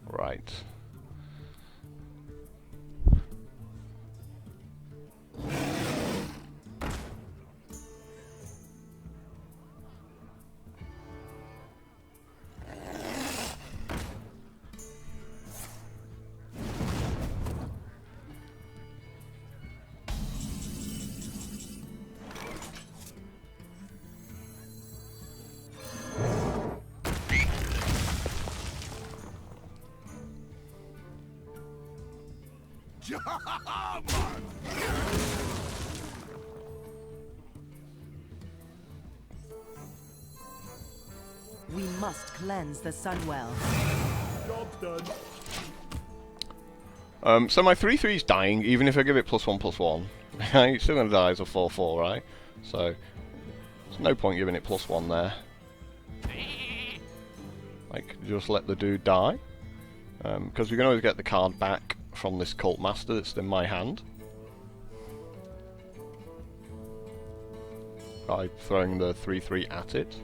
Right. We must cleanse the Sunwell. Job's done. So my 3/3 is dying, even if I give it +1/+1. It's still going to die as a 4/4, right? So, there's no point giving it +1 there. Like, just let the dude die. Because we can always get the card back from this Cult Master that's in my hand. by throwing the 3/3 at it.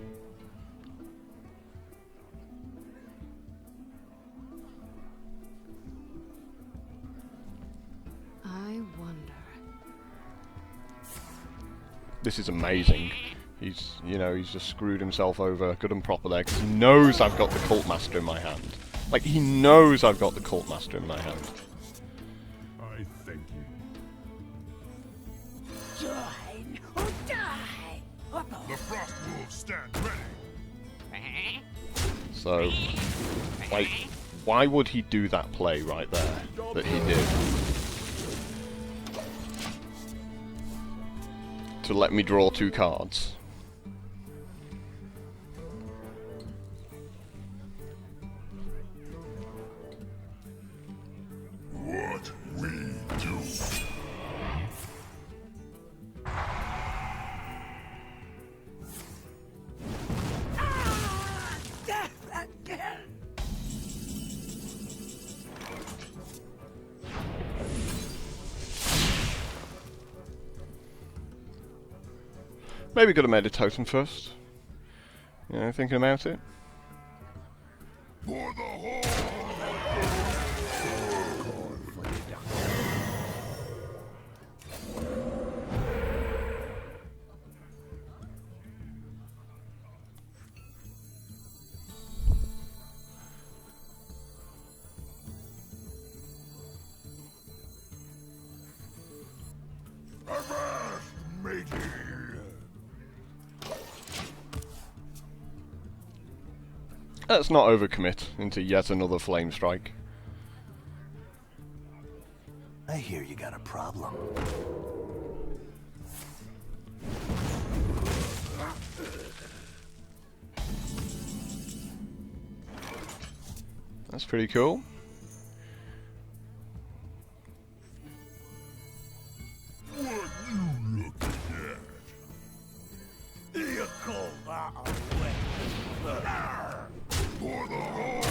I wonder. This is amazing. He's, you know, he's just screwed himself over good and proper there, because he knows I've got the Cult Master in my hand. Like, he knows I've got the Cult Master in my hand. I thank you. Join or die. The Frost Wolves stand ready. So, like, why would he do that play right there that he did? To let me draw 2 cards. What we do. Death again. Maybe could have made a totem first. You know, thinking about it. For the whole. Call for the doctor. Avast, matey. Let's not overcommit into yet another flame strike. I hear you got a problem. That's pretty cool. What you looking at? You call that a weapon? For the whole.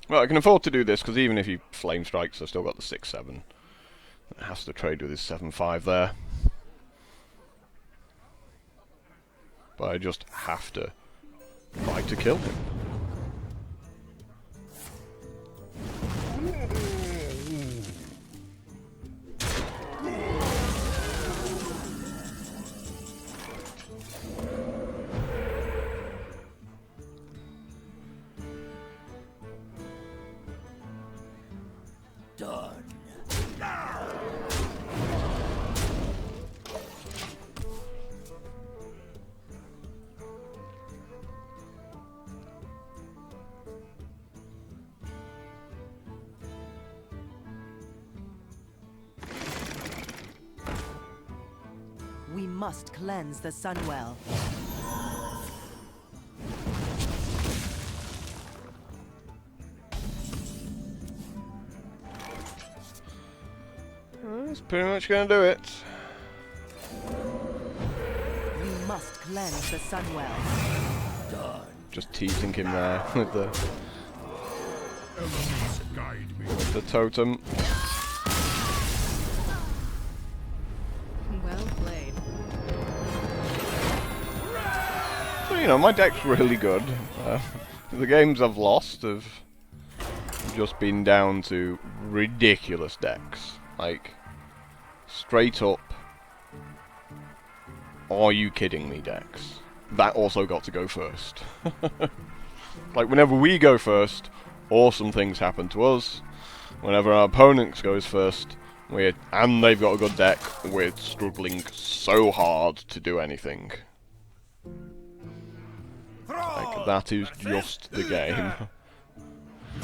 Well, I can afford to do this, because even if he flame strikes, I've still got the 6/7. It has to trade with his 7/5 there. But I just have to try to kill him. Done. We must cleanse the Sunwell. That's pretty much going to do it. We must cleanse the Sunwell. Just teasing him there with Elements guide me. the totem. Well played. So, you know, my deck's really good. The games I've lost have just been down to ridiculous decks. Like, straight up, are you kidding me decks? That also got to go first. Like, whenever we go first, awesome things happen to us. Whenever our opponent goes first, and they've got a good deck, we're struggling so hard to do anything. Like, that is just the game.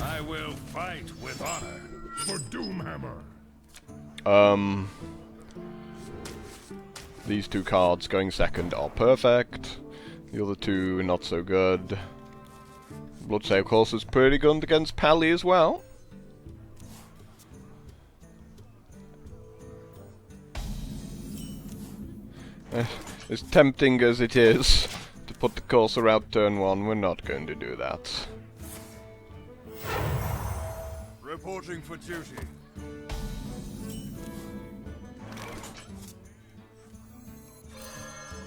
I will fight with honor for Doomhammer. These 2 cards going second are perfect. The other 2 not so good. Bloodsail, of course, is pretty good against Pally as well. As tempting as it is to put the Courser out turn 1, we're not going to do that. Reporting for duty.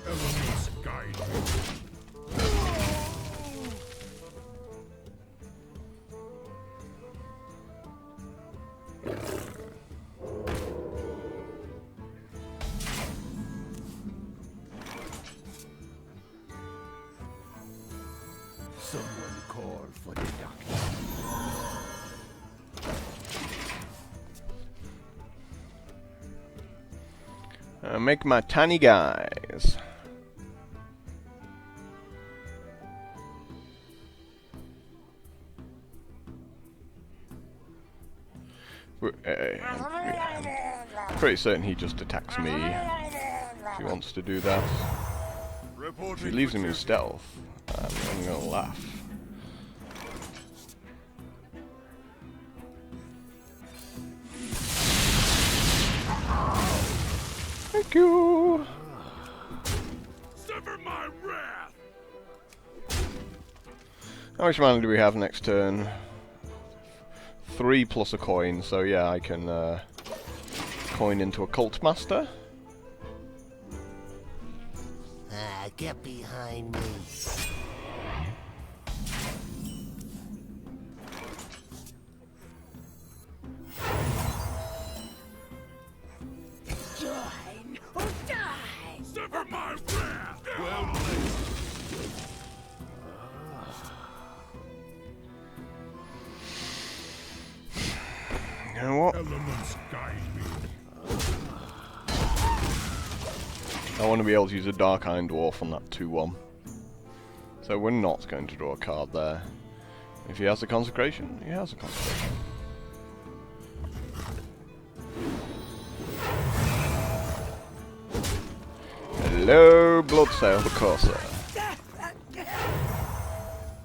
Elements guide me. Someone call for the doctor. Make my tiny guys. I'm pretty certain he just attacks me if he wants to do that. If he leaves him in stealth, I'm gonna laugh. Thank you. Sever my wrath. How much mana do we have next turn? 3 plus a coin, so yeah, I can coin into a cult master. Get behind me. Join or die! Sever my wrath. Well played. You know what? Elements guide me. I want to be able to use a Dark Iron Dwarf on that 2-1. So we're not going to draw a card there. If he has a Consecration, he has a Consecration. Hello, Bloodsail the Courser.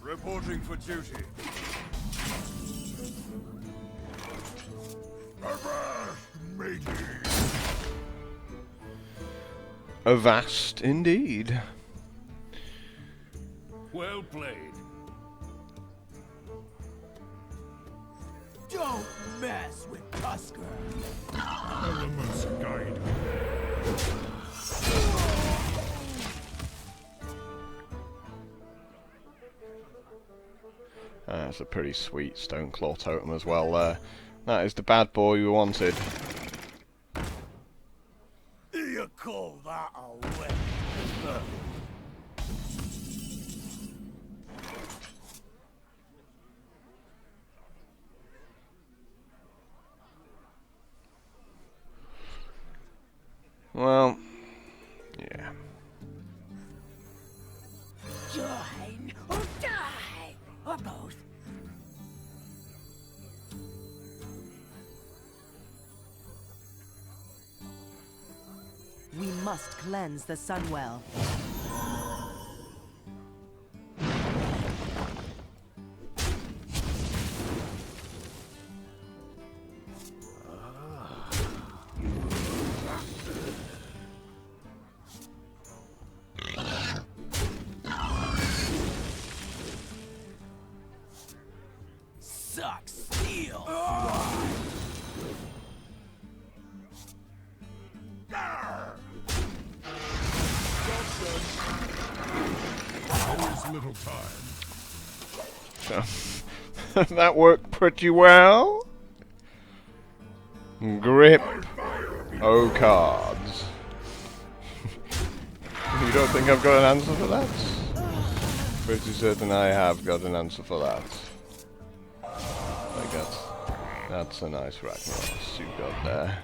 Reporting for duty. Matey. Avast indeed. Well played. Don't mess with Tusker! Elements guide me. That's a pretty sweet Stone Claw totem as well there. That is the bad boy we wanted. You call that a whip? Well, yeah. Join or die! Or both. We must cleanse the Sunwell. Suck steel! Always little time. That worked pretty well. Grip. Oh, cards. You don't think I've got an answer for that? Pretty certain I have got an answer for that. Like that's a nice Ragnaros you got there.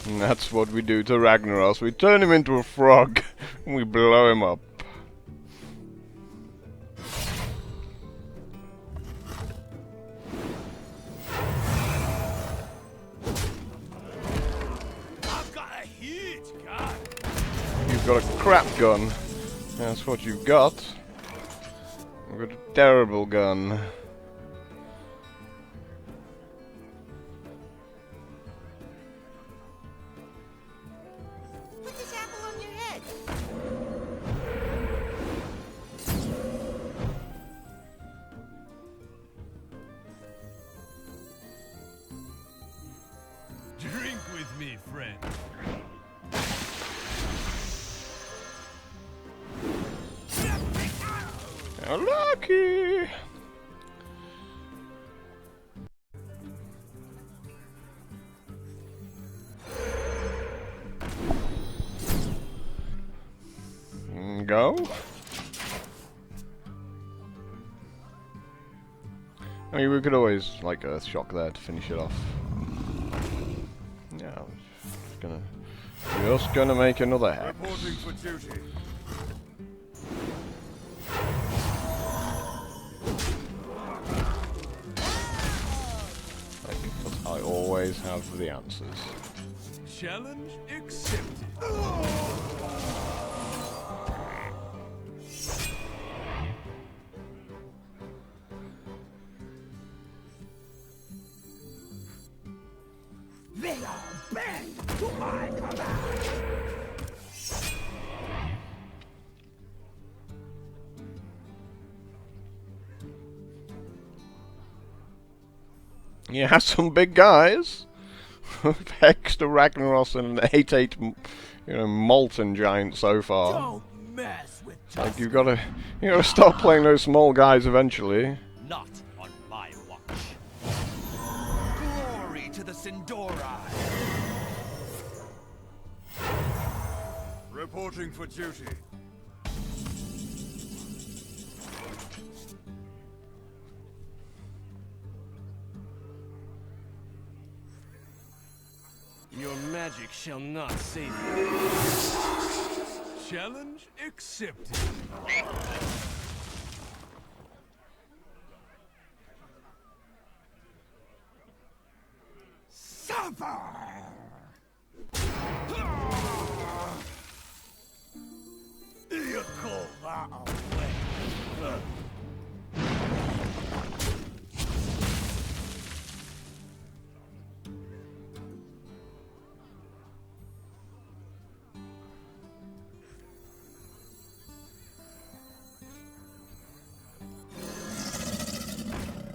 And that's what we do to Ragnaros. We turn him into a frog and we blow him up. I've got a huge gun! You've got a crap gun. That's what you've got. You've got a terrible gun. Put this apple on your head. Drink with me, friend. How lucky! Go. I mean, we could always like Earth Shock there to finish it off. Yeah, just gonna make another hex. Reporting for duty. Because I always have the answers. Challenge accepted. They are bent to my command. You have some big guys. Hex to Ragnaros and an 8/8, molten giant so far. Don't mess with Like you gotta stop playing those small guys eventually. Not on my watch. Glory to the Sindori. Reporting for duty. Your magic shall not save you. Challenge accepted. Suffer! You call that a win?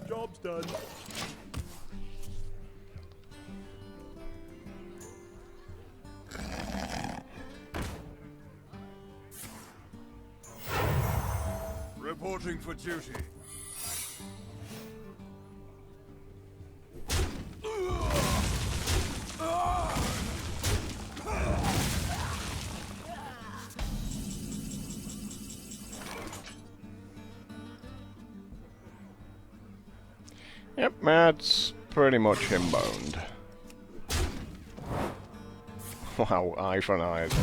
Job's done. Reporting for duty. Yep, that's pretty much him boned. Wow, eye for an eye as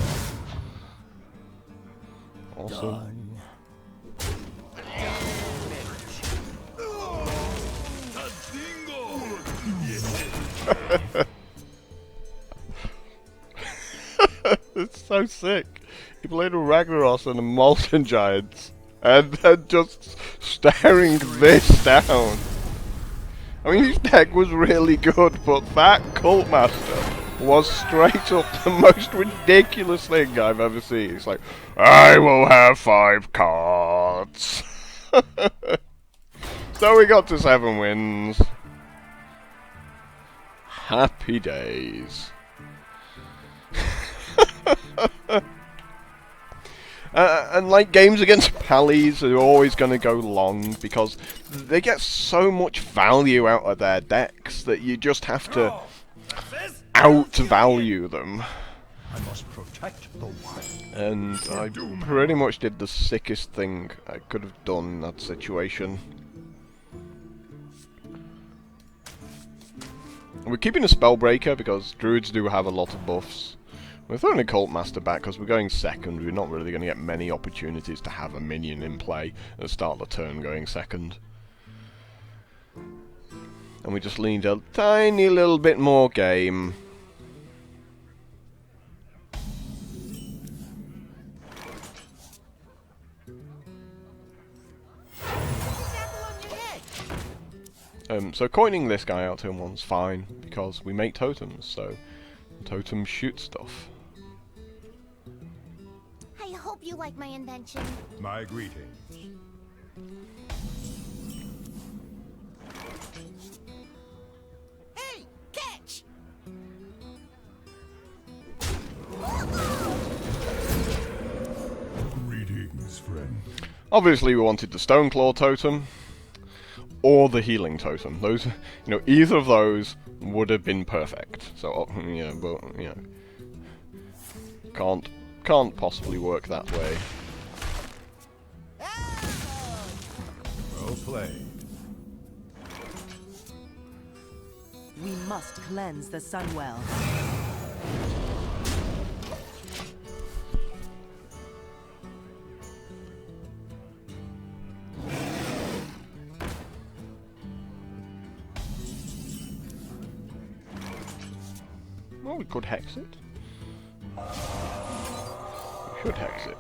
well. Awesome. It's so sick. He played a Ragnaros and a Molten Giants, and then just staring this down. I mean, his deck was really good, but that Cult Master was straight up the most ridiculous thing I've ever seen. It's like, I will have 5 cards. So we got to 7 wins. Happy days. And like games against Pallies are always going to go long because they get so much value out of their decks that you just have to outvalue them. I must protect the wild. And I pretty much did the sickest thing I could have done in that situation. We're keeping a Spellbreaker because Druids do have a lot of buffs. We're throwing a Cult Master back because we're going second. We're not really going to get many opportunities to have a minion in play and start the turn going second. And we just need a tiny little bit more game. So coining this guy out turn 1's fine because we make totems, so totems shoot stuff. I hope you like my invention. My greetings. Hey, catch! Obviously we wanted the Stoneclaw totem or the healing totem. Those, you know, either of those would have been perfect. So, you know, but, you know, can't possibly work that way. Well played. We must cleanse the Sunwell. Well, we could hex it. We should hex it.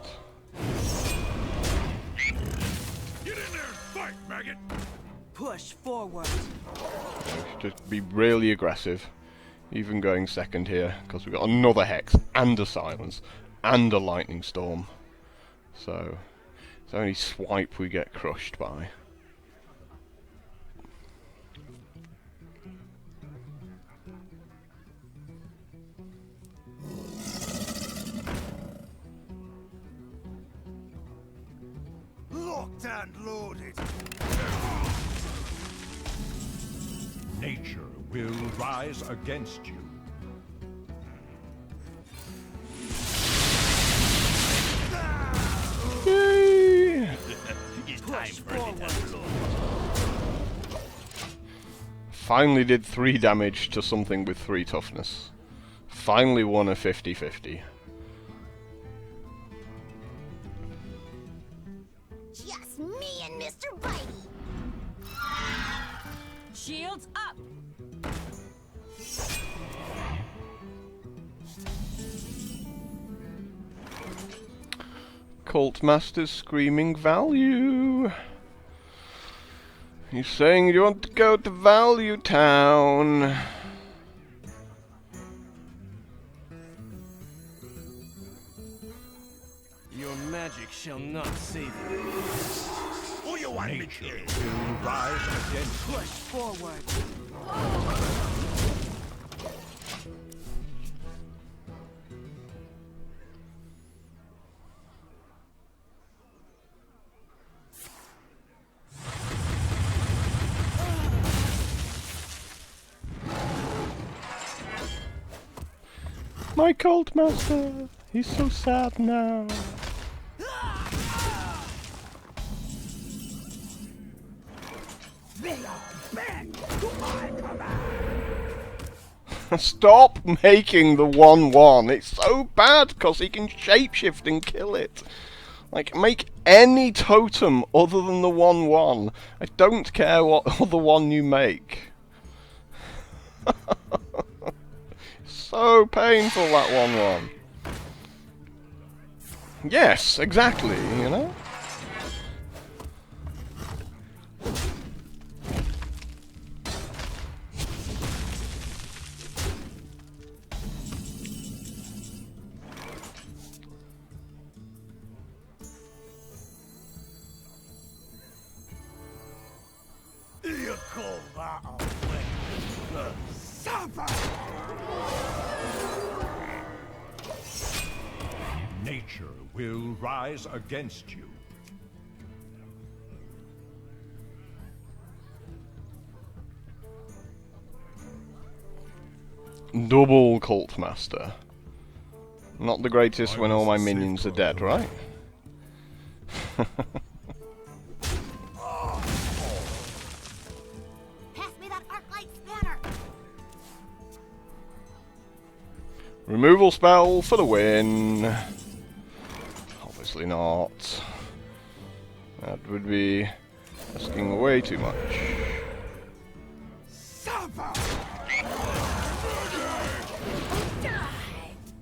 Get in there and fight, maggot! Push forward. We should just be really aggressive. Even going second here, because we've got another hex, and a silence, and a lightning storm. So, it's only swipe we get crushed by. Locked and loaded. Nature will rise against you. Yay! It's time for it. Finally did 3 damage to something with 3 toughness. Finally won a 50-50. Just me and Mr. Bitey. Shields up! Cult Master's screaming value. He's saying you want to go to Value Town. Your magic shall not save you. Who you want me to Nature kill? will rise against you. Push forward. My Cult Master, he's so sad now. Stop making the 1/1. It's so bad because he can shapeshift and kill it. Like, make any totem other than the 1/1. I don't care what other one you make. So painful, that 1/1. Yes, exactly, you know? You call that a win? Supper! Nature will rise against you. Double Cult Master. Not the greatest when all my minions are dead, right? Pass me that arc light spanner. Removal spell for the win. Obviously not. That would be asking way too much. Supper!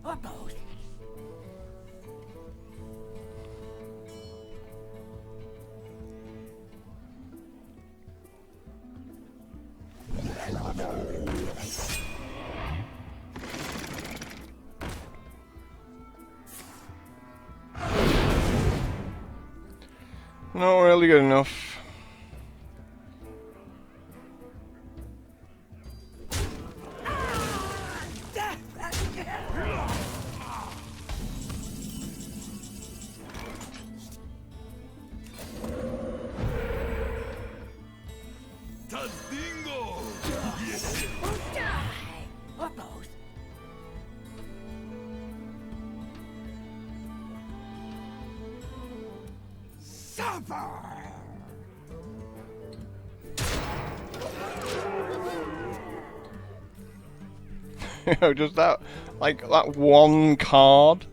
Or both. Not really good enough. Bingo! Or both. You know, just that, like, that one card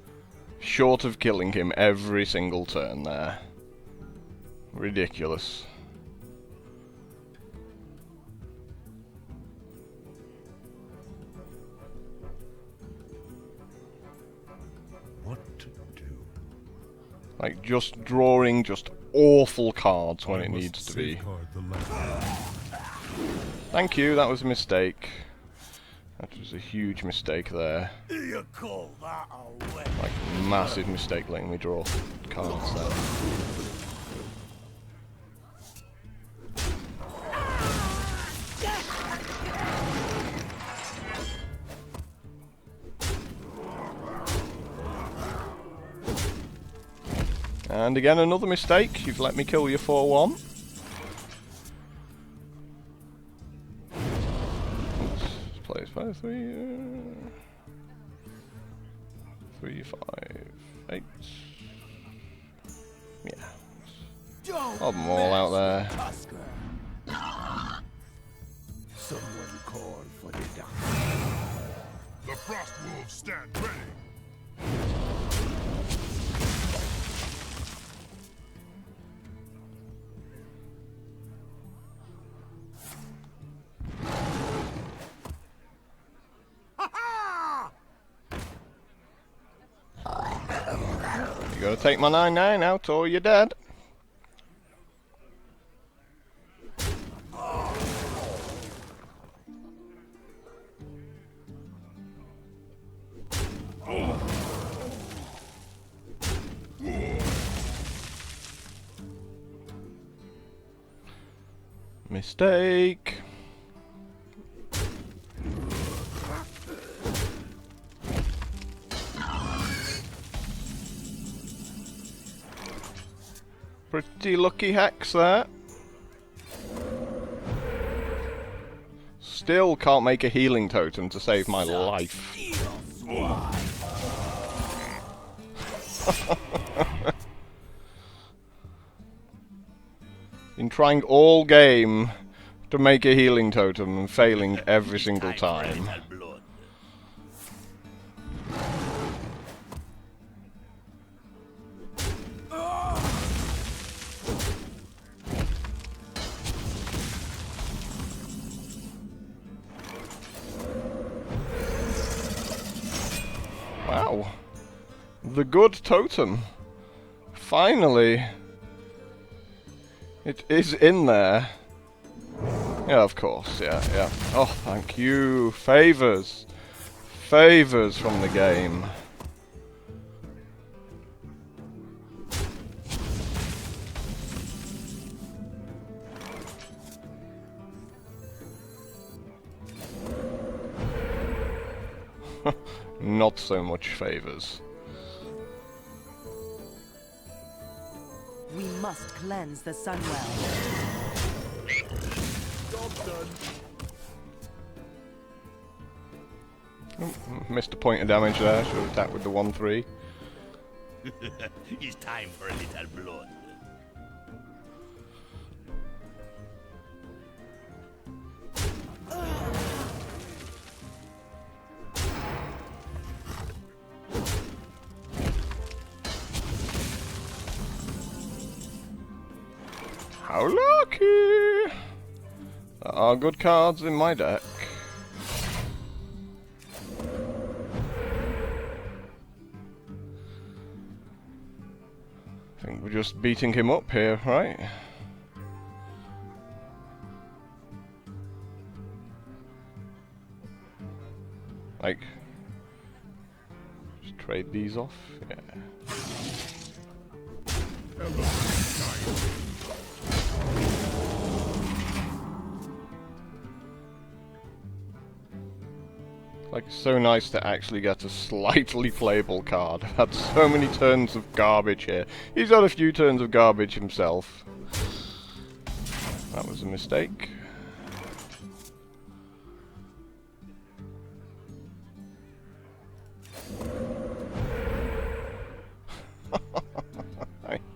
short of killing him every single turn there. Ridiculous. What to do? Like, just drawing just awful cards when I it must needs to be. safeguard the land. Thank you, that was a mistake. That was a huge mistake there. You call that a win? Like, massive mistake letting me draw cards there. And again, another mistake. You've let me kill your 4-1. Let's play this by 3, 5, 8. Yeah. Lob them all out there. Someone call for the doctor. The frost wolves stand ready. You gotta take my 9/9 out or you're dead. Mistake. Pretty lucky hex there. Still can't make a healing totem to save my life. Been trying all game to make a healing totem and failing every single time. Wow. The good totem. Finally. It is in there. Yeah, of course. Yeah, yeah. Oh, thank you. Favors. Favors from the game. Not so much favors. We must cleanse the Sunwell. Missed a point of damage there. Should have attacked with the 1/3. It's time for a little blood. How lucky! There are good cards in my deck. I think we're just beating him up here, right? Like, just trade these off? Yeah. Like, so nice to actually get a slightly playable card. I've had so many turns of garbage here. He's had a few turns of garbage himself. That was a mistake.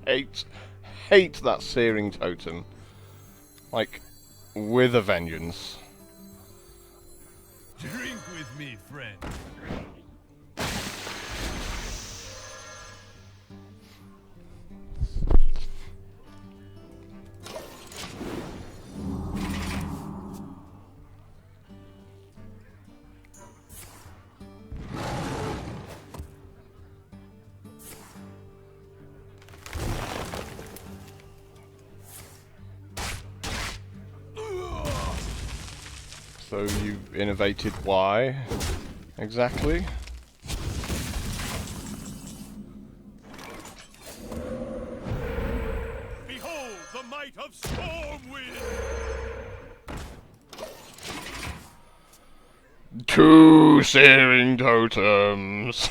hate that searing totem. Like, with a vengeance. Drink with me, friend. So you innovated why exactly? Behold the might of Stormwind! 2 searing totems.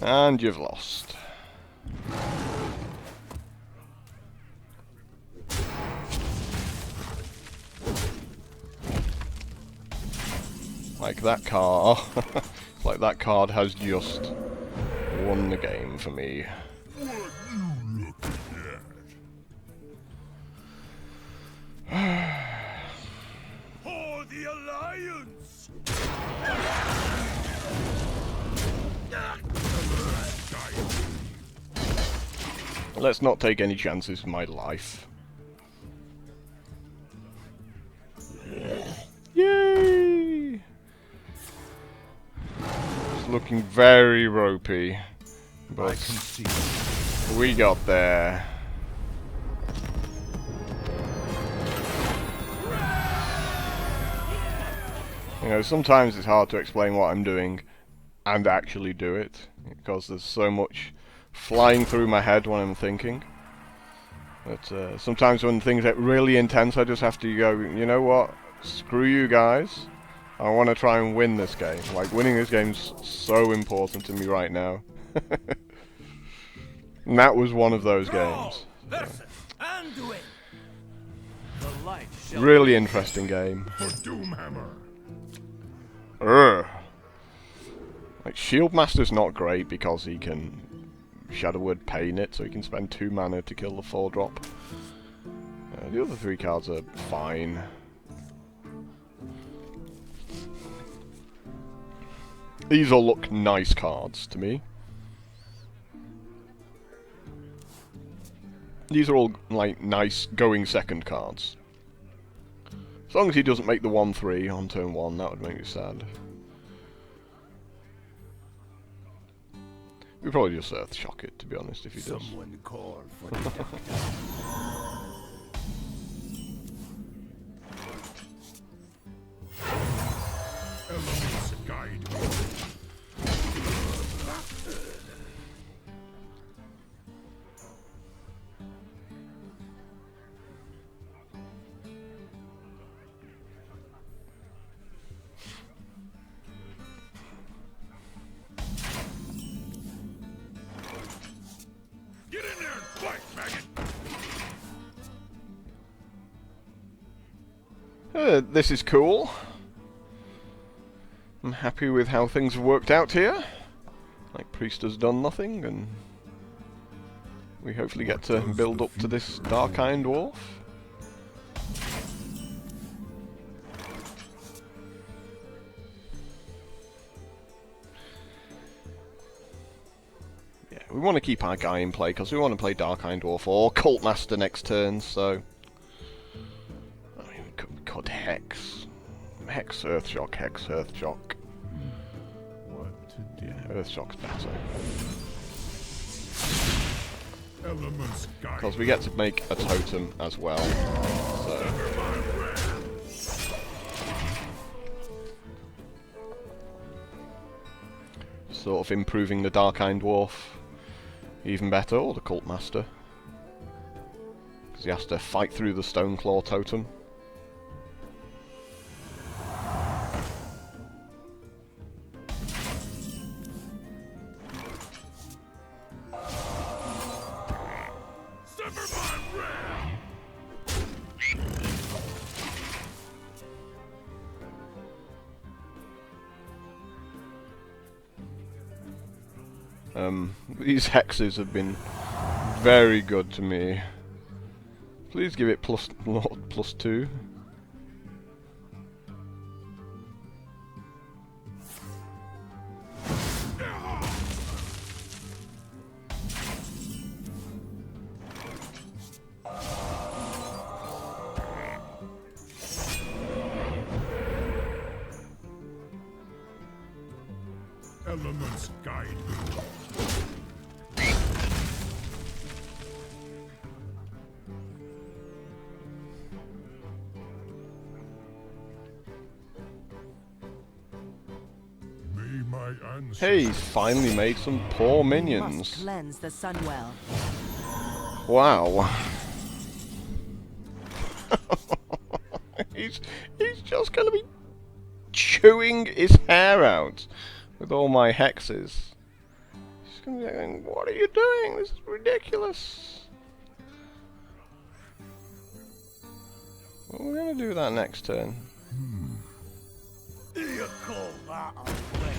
And you've lost. Like that card. Like that card has just won the game for me. What you looking at? For the Alliance! Let's not take any chances with my life. Yay! It's looking very ropey, but we got there. You know, sometimes it's hard to explain what I'm doing and actually do it, because there's so much flying through my head when I'm thinking. But sometimes when things get really intense, I just have to go, you know what? Screw you guys. I want to try and win this game. Like, winning this game's so important to me right now. And that was one of those games. Anduin! The light shall Really interesting game. For Doomhammer! Urgh. Like, Shieldmaster's not great because he can Shadow Word Pain it, so he can spend 2 mana to kill the 4-drop. The other 3 cards are fine. These all look nice cards to me. These are all, like, nice going second cards. As long as he doesn't make the 1-3 on turn 1, that would make me sad. We probably just Earthshock it, to be honest, if he does. Someone call for the doctor. Elements guide me. Get in there and fight, maggot! This is cool. I'm happy with how things have worked out here. Like, Priest has done nothing, and we hopefully get to build up to this Dark-Eyed Dwarf. Yeah, we want to keep our guy in play, because we want to play Dark-Eyed Dwarf or Cult Master next turn, so... I mean, we could Hex. Hex, Earthshock, Hex, Earthshock. What to do? Yeah, Earthshock's better. Elements guide Because we get to make a totem as well. So. Sort of improving the Dark-Eyed Dwarf even better, or the Cult Master. Because he has to fight through the Stoneclaw totem. These hexes have been very good to me. Please give it +2. Elements guide me. May my ancestors... Hey, he's finally made some poor Must minions. cleanse the Sunwell. Wow. he's just gonna be chewing his hair out with all my hexes. He's gonna be going, what are you doing? This is ridiculous. Well, we're gonna do that next turn. You call that a play?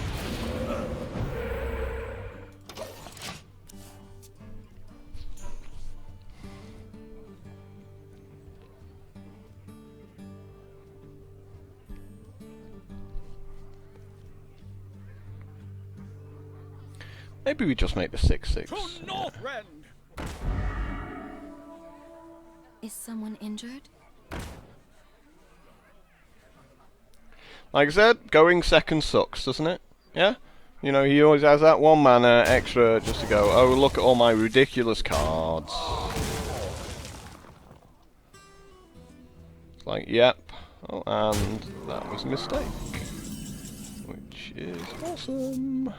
Maybe we just make the 6/6. To Northrend! Is someone injured? Like I said, going second sucks, doesn't it? Yeah? You know, he always has that 1 mana extra just to go, oh, look at all my ridiculous cards. It's like, yep. Oh, and that was a mistake. Which is awesome.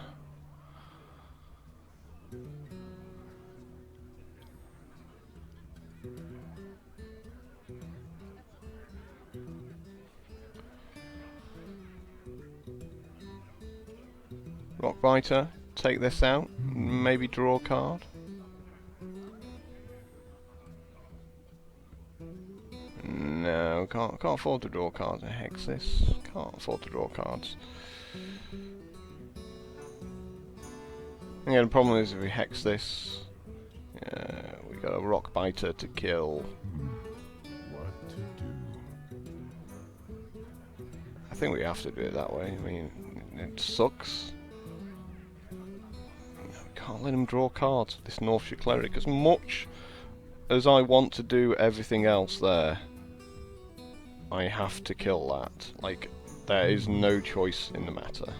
Rockbiter, take this out, maybe draw a card. No, can't afford to draw cards. Hex this. Can't afford to draw cards. Yeah, the problem is if we hex this, we got a Rockbiter to kill. What to do? I think we have to do it that way. I mean, it sucks. Can't let him draw cards with this Northshire Cleric. As much as I want to do everything else there, I have to kill that. Like, there is no choice in the matter.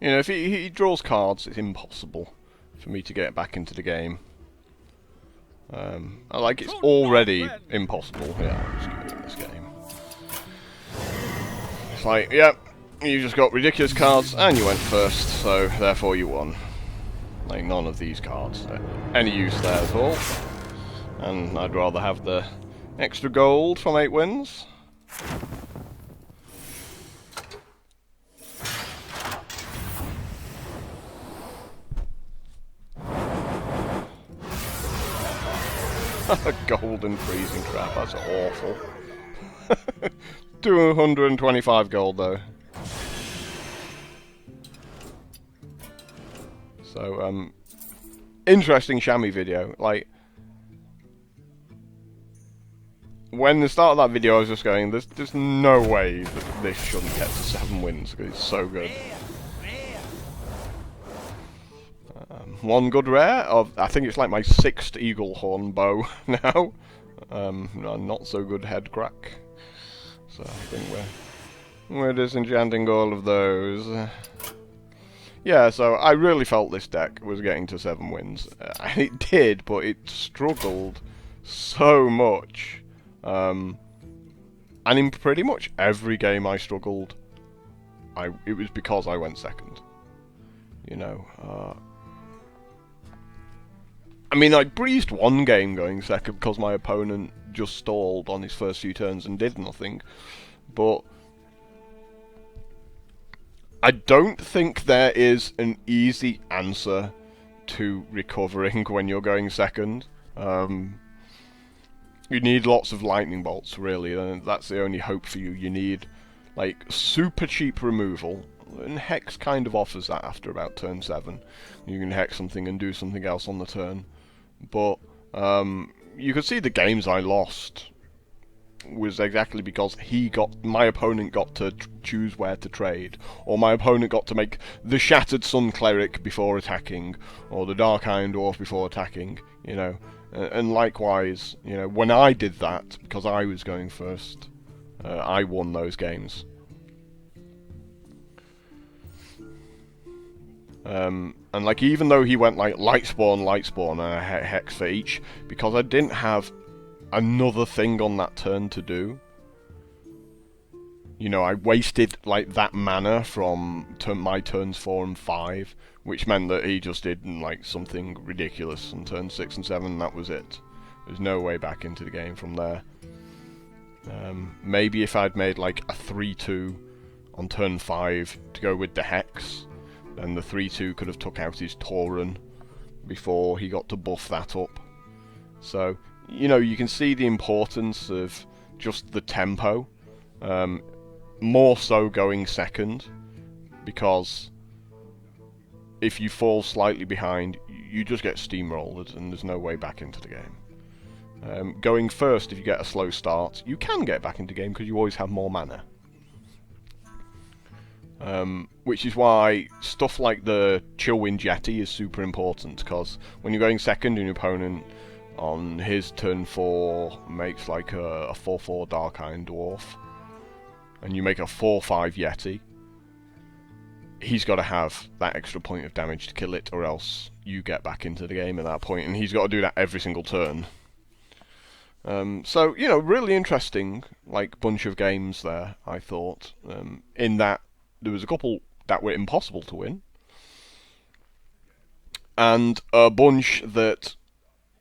You know, if he draws cards, it's impossible for me to get back into the game. Like, it's already impossible. Yeah, I'm just kidding this game. It's like, yep, you just got ridiculous cards, and you went first, so therefore you won. Like, none of these cards are any use there at all. And I'd rather have the extra gold from 8 wins. Golden freezing trap, that's awful. 225 gold though. So, interesting chamois video. Like, when the start of that video I was just going, there's no way that this shouldn't get to 7 wins, because it's so good. One good rare of, I think it's like my 6th eagle horn bow now. A not so good head crack. So I think we're disenchanting all of those. Yeah, so I really felt this deck was getting to 7 wins. It did, but it struggled so much. And in pretty much every game I struggled, it was because I went second. you know. I mean, I breezed one game going second because my opponent just stalled on his first few turns and did nothing, but I don't think there is an easy answer to recovering when you're going second. You need lots of lightning bolts, really, and that's the only hope for you. You need, like, super cheap removal, and Hex kind of offers that after about turn 7. You can Hex something and do something else on the turn. But you could see the games I lost was exactly because my opponent got to choose where to trade, or my opponent got to make the Shattered Sun Cleric before attacking, or the Dark Iron Dwarf before attacking, you know. And likewise, you know, when I did that, because I was going first, I won those games. And like, even though he went like Lightspawn, and I Hex for each, because I didn't have another thing on that turn to do. You know, I wasted like that mana from my turns 4 and 5, which meant that he just did like something ridiculous on turn 6 and 7, and that was it. There's no way back into the game from there. Maybe if I'd made like a 3-2 on turn 5 to go with the Hex, then the 3-2 could have took out his Tauren before he got to buff that up. So, you know, you can see the importance of just the tempo. More so going second, because if you fall slightly behind, you just get steamrolled and there's no way back into the game. Going first, if you get a slow start, you can get back into the game because you always have more mana. Which is why stuff like the Chillwind Jetty is super important, because when you're going second and your opponent on his turn 4 makes like a 4/4 Dark Iron Dwarf, and you make a 4/5 Yeti, he's got to have that extra point of damage to kill it, or else you get back into the game at that point, and he's got to do that every single turn. So, you know, really interesting, like, bunch of games there, I thought, in that there was a couple that were impossible to win, and a bunch that,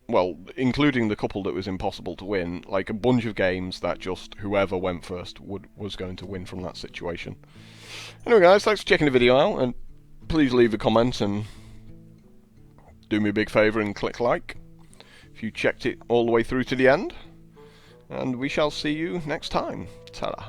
well, including the couple that was impossible to win, like a bunch of games that just whoever went first was going to win from that situation. Anyway guys, thanks for checking the video out, and please leave a comment and do me a big favour and click like if you checked it all the way through to the end, and we shall see you next time. Ta-da.